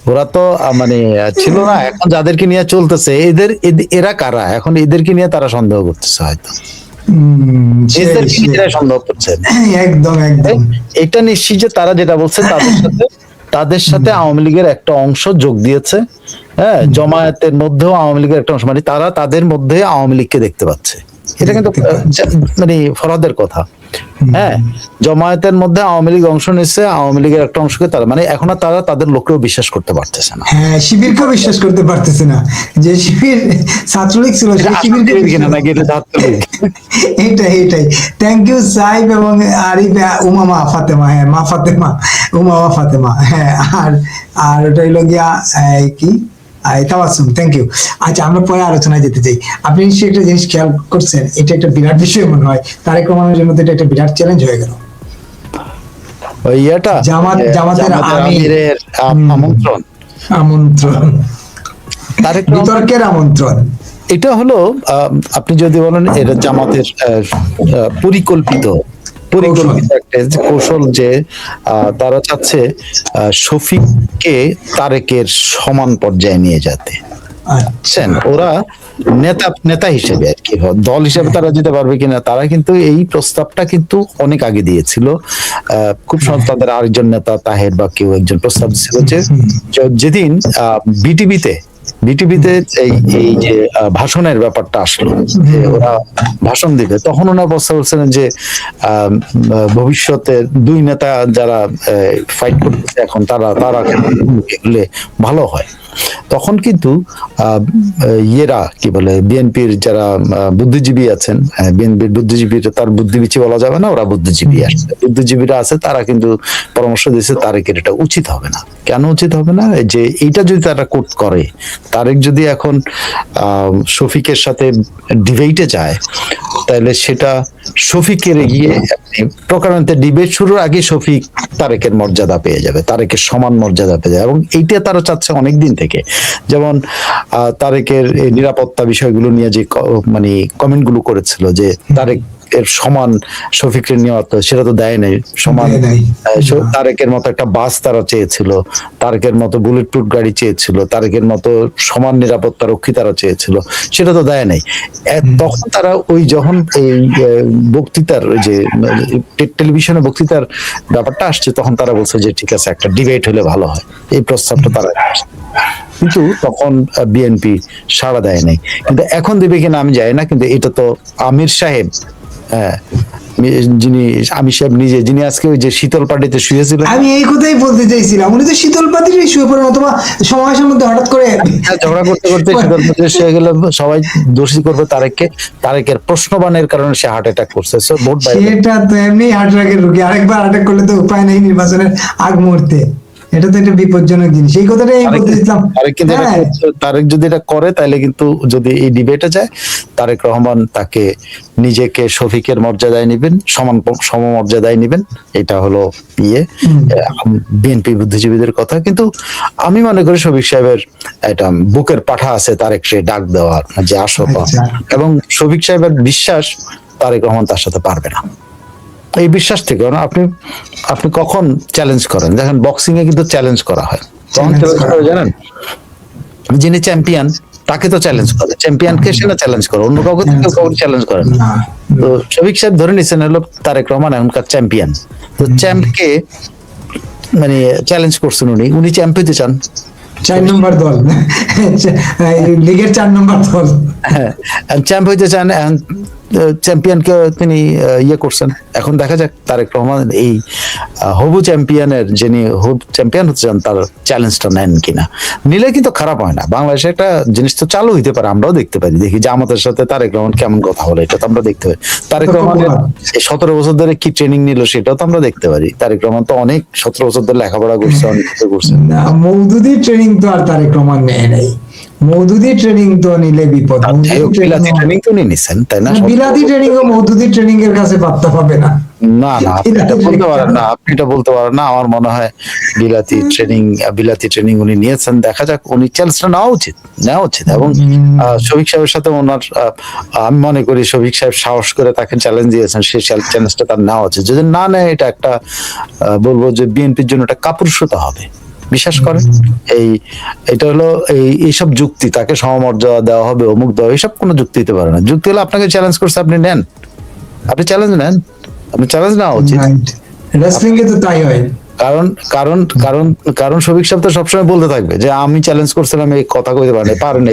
ওরা তো মানে ছিল না। এখন যাদেরকে নিয়ে চলতেছে এরা কারা, এখন এদেরকে নিয়ে তারা সন্দেহ করতেছে, হয়তো সন্দেহ করছে। একদম এটা নিশ্চিত যে তারা যেটা বলছে, তাদের সাথে আওয়ামী লীগের একটা অংশ যোগ দিয়েছে। হ্যাঁ, জমায়েতের মধ্যেও আওয়ামী লীগের একটা অংশ, মানে তারা তাদের মধ্যে আওয়ামী লীগকে দেখতে পাচ্ছে। এটা কিন্তু মানে ফরহাদের কথা। হ্যাঁ, জমায়েতের মধ্যে আওয়ামী লীগ অংশ নিচ্ছে, আওয়ামী লীগের একটা অংশকে তারা মানে এখন আর তারা তাদের লোককেও বিশ্বাস করতে পারতেছে না। হ্যাঁ, শিবিরকেও বিশ্বাস করতে পারতেছে না, যে শিবির ছাত্রলীগ ছিল, শিবিরকে কিনা নাকি এটা ছাত্রলীগ। এইটাই। থ্যাংক ইউ সাহেব এবং আরিফ, উমামা ফাতেমা, হ্যাঁ মা ফাতেমা, উমামা ফাতেমা, হ্যাঁ। আর ওটা হইলো গিয়া কি তাবাসসুম, থ্যাংক ইউ। আচ্ছা, আমরা পরে আলোচনায় যেতে চাই। আপনি নিশ্চয়ই একটা জিনিস খেয়াল করছেন, এটা একটা বিরাট বিষয় মনে হয়, তারেক রহমানের জন্য তো এটা একটা বিরাট চ্যালেঞ্জ হয়ে গেল। ওই এটা জামাতের আমিরের আমন্ত্রণ, বিতর্কের আমন্ত্রণ। এটা হলো আপনি যদি বলেন এটা জামাতের পরিকল্পিত একটা কৌশল, যে তারা চাচ্ছে শফিককে তারেকের সমান পর্যায়ে নিয়ে যেতে। ওরা নেতা হিসেবে আর কি, দল হিসেবে তারা যেতে পারবে কিনা, তারা কিন্তু এই প্রস্তাবটা কিন্তু অনেক আগে দিয়েছিল। খুব সহজ, তাদের আরেকজন নেতা তাহের বা কেউ একজন প্রস্তাব ছিল, যে যেদিন বিটিভিতে এই যে ভাষণের ব্যাপারটা আসলো, যে ওরা ভাষণ দিবে, তখন ওনারা প্রস্তাব করছিলেন যে ভবিষ্যতে দুই নেতা যারা ফাইট করতেছে এখন, তারা হলে ভালো হয়। তখন কিন্তু ইয়েরা কি বলে, বিএনপির যারা বুদ্ধিজীবী আছেন, বিএনপির বুদ্ধিজীবীরা, তার বুদ্ধিজীবী বলা যাবে না, ওরা বুদ্ধিজীবীরা আছে, তারা কিন্তু পরামর্শ দিয়েছে তারেকের এটা উচিত হবে না। কেন উচিত হবে না? যে এইটা যদি তারা করে, তারেক যদি এখন শফিকের সাথে ডিবেটে যায়, তাহলে সেটা শফিকের গিয়ে প্রকারান্তে ডিবেট শুরুর আগে শফিক তারেকের মর্যাদা পেয়ে যাবে, তারেকের সমান মর্যাদা পেয়ে যাবে। এবং এইটা তারা চাচ্ছে অনেকদিন থেকে। যেমন তারেকের এই নিরাপত্তা বিষয়গুলো নিয়ে যে মানে কমেন্ট গুলো করেছিল, যে তারেক এর সমান শফিকের নিয়ত, সেটা তো দেয় নাই সমান। তারেকের মতো একটা বাস তারা চেয়েছিল, তারেকের মতো বুলেট প্রুফ গাড়ি চেয়েছিল, তারেকের মতো সমান নিরাপত্তা রক্ষী তারা চেয়েছিল, সেটা তো দেয় নাই। তখন তারা ওই যখন এই বক্তৃতার, ওই যে টেলিভিশনে বক্তৃতার ব্যাপারটা আসছে, তখন তারা বলছে যে ঠিক আছে, একটা ডিবেট হলে ভালো হয়, এই প্রস্তাবটা তারা। কিন্তু তখন বিএনপি সাড়া দেয় নাই। কিন্তু এখন দেবে কিনা আমি জানি না, কিন্তু এটা তো আমির সাহেব, যিনি আমির সাহেব নিজে, যিনি আজকে ওই যে শীতল পাটিতে শুয়েছিলেন, আমি এই কথাই বলতে চাইছিলাম, উনি তো শীতল পাটিতে শুয়ে পড়েন, অথবা সমাবেশের মধ্যে হঠাৎ করে ঝগড়া করতে শীতল পাটিতে শুয়ে গেলে সবাই দোষী করবে তারেককে। তারেকের প্রশ্নবানের কারণে সে হার্ট অ্যাটাক করছে। সেটা তো এমনি হার্ট অ্যাটাকের রোগী, আরেকবার অ্যাটাক করলে তো উপায় নেই নির্বাচনের আগ মুহূর্তে। এটা তো একটা বিপজ্জনক জিনিস, এই কথাটাই বলতে চাইছিলাম। তারেক যদি এটা করে, তাহলে কিন্তু যদি এই ডিবেটে যায়, তারেক রহমান তাকে নিজেকে শফিকের মর্যাদায় নিবেন, সমমর্যাদায় নিবেন। এটা হলো বিএনপি বুদ্ধিজীবীদের কথা। কিন্তু আমি মনে করি শফিক সাহেবের এটা বুকের পাঠা আছে তারেককে ডাক দেওয়ার, যে আসো। এবং শফিক সাহেবের বিশ্বাস তারেক রহমান তার সাথে পারবে না। এই বিশ্বাস থেকে আপনি কখন চ্যালেঞ্জ করেন, দেখেন বক্সিং এ কিন্তু চ্যালেঞ্জ করা হয়, কখন চ্যালেঞ্জ করা হয় জানেন? যিনি চ্যাম্পিয়ন তাকে তো চ্যালেঞ্জ করে, চ্যাম্পিয়নকে সে না চ্যালেঞ্জ করে, অন্য কাউকে তো কেউ কাউকে চ্যালেঞ্জ করে না। না, তো শফিক সাহেব ধরে নিচ্ছেন হলো তারেক রহমান এখনকার চ্যাম্পিয়ন, তো চ্যাম্পকে মানে চ্যালেঞ্জ করছেন উনি, উনি চ্যাম্প হইতে চান। 4 নম্বর দল, এই লিগের 4 নম্বর দল। হ্যাঁ, চ্যাম্প হইতে চান, চ্যাম্পিয়নকে তিনি ইয়ে করছেন। এখন দেখা যাক তারেক রহমান এই হবু চ্যাম্পিয়নের, যিনি হবু চ্যাম্পিয়ন হতে চান, তার চ্যালেঞ্জটা নেন কিনা। নিলে কিন্তু খারাপ হয় না, বাংলাদেশে একটা জিনিস তো চালু হইতে পারে, আমরাও দেখতে পারি, দেখি যে আমাদের সাথে তারেক রহমান কেমন কথা বলে, এটা তো আমরা দেখতে পারি। তারেক রহমান 17 বছর ধরে কি ট্রেনিং নিল সেটাও তো আমরা দেখতে পারি। তারেক রহমান তো অনেক 17 বছর ধরে লেখাপড়া করছে, অনেক কিছু করছে। না, মওদুদি ট্রেনিং তো আর তারেক রহমান নেয় নাই। মওদুদি ট্রেনিং তো নিলে বিপদ। বিলাতি ট্রেনিং তো উনি নিছেন, তাই না? বিলাতি ট্রেনিং ও মওদুদি ট্রেনিং এর কাছে পাত্তা পাবে না। না না, আপনি এটা বলতে পারেন না, আপনি এটা বলতে পারেন না। আমার মনে হয় বিলাতি ট্রেনিং উনি নিয়েছেন। দেখা যাক, উনি চ্যালেঞ্জটা নেওয়া উচিত। এবং শফিক সাহেবের সাথে ওনার আমি মনে করি শফিক সাহেব সাহস করে তাকে চ্যালেঞ্জ দিয়েছেন, সেই চ্যালেঞ্জটা তার নেওয়া উচিত। যদি না নেয়, এটা একটা বলবো যে বিএনপির জন্য একটা কাপুরুষতা হবে। বিশ্বাস করেন, এটা হলো এইসব যুক্তি, তাকে সমমর্যাদা দেওয়া হবে, অমুক দেওয়া, এইসব কোনো যুক্তি দিতে পারে না। যুক্তি হলো আপনাকে চ্যালেঞ্জ করছে, আপনি নেন, আপনি চ্যালেঞ্জ নেন, আপনি চ্যালেঞ্জ নেওয়া উচিত। রেসলিং এ তো তাই হয়। কারণ কারণ কারণ কারণ শফিক সাহেব তো সবসময় বলতে থাকবে যে আমি চ্যালেঞ্জ করছিলাম, এই কথা কইতে পারেন।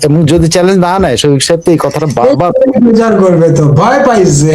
এবং যদি চ্যালেঞ্জ না নেয়, শফিক সাহেব তো এই কথাটা বারবার প্রচার করবে, তো ভয় পাইছে।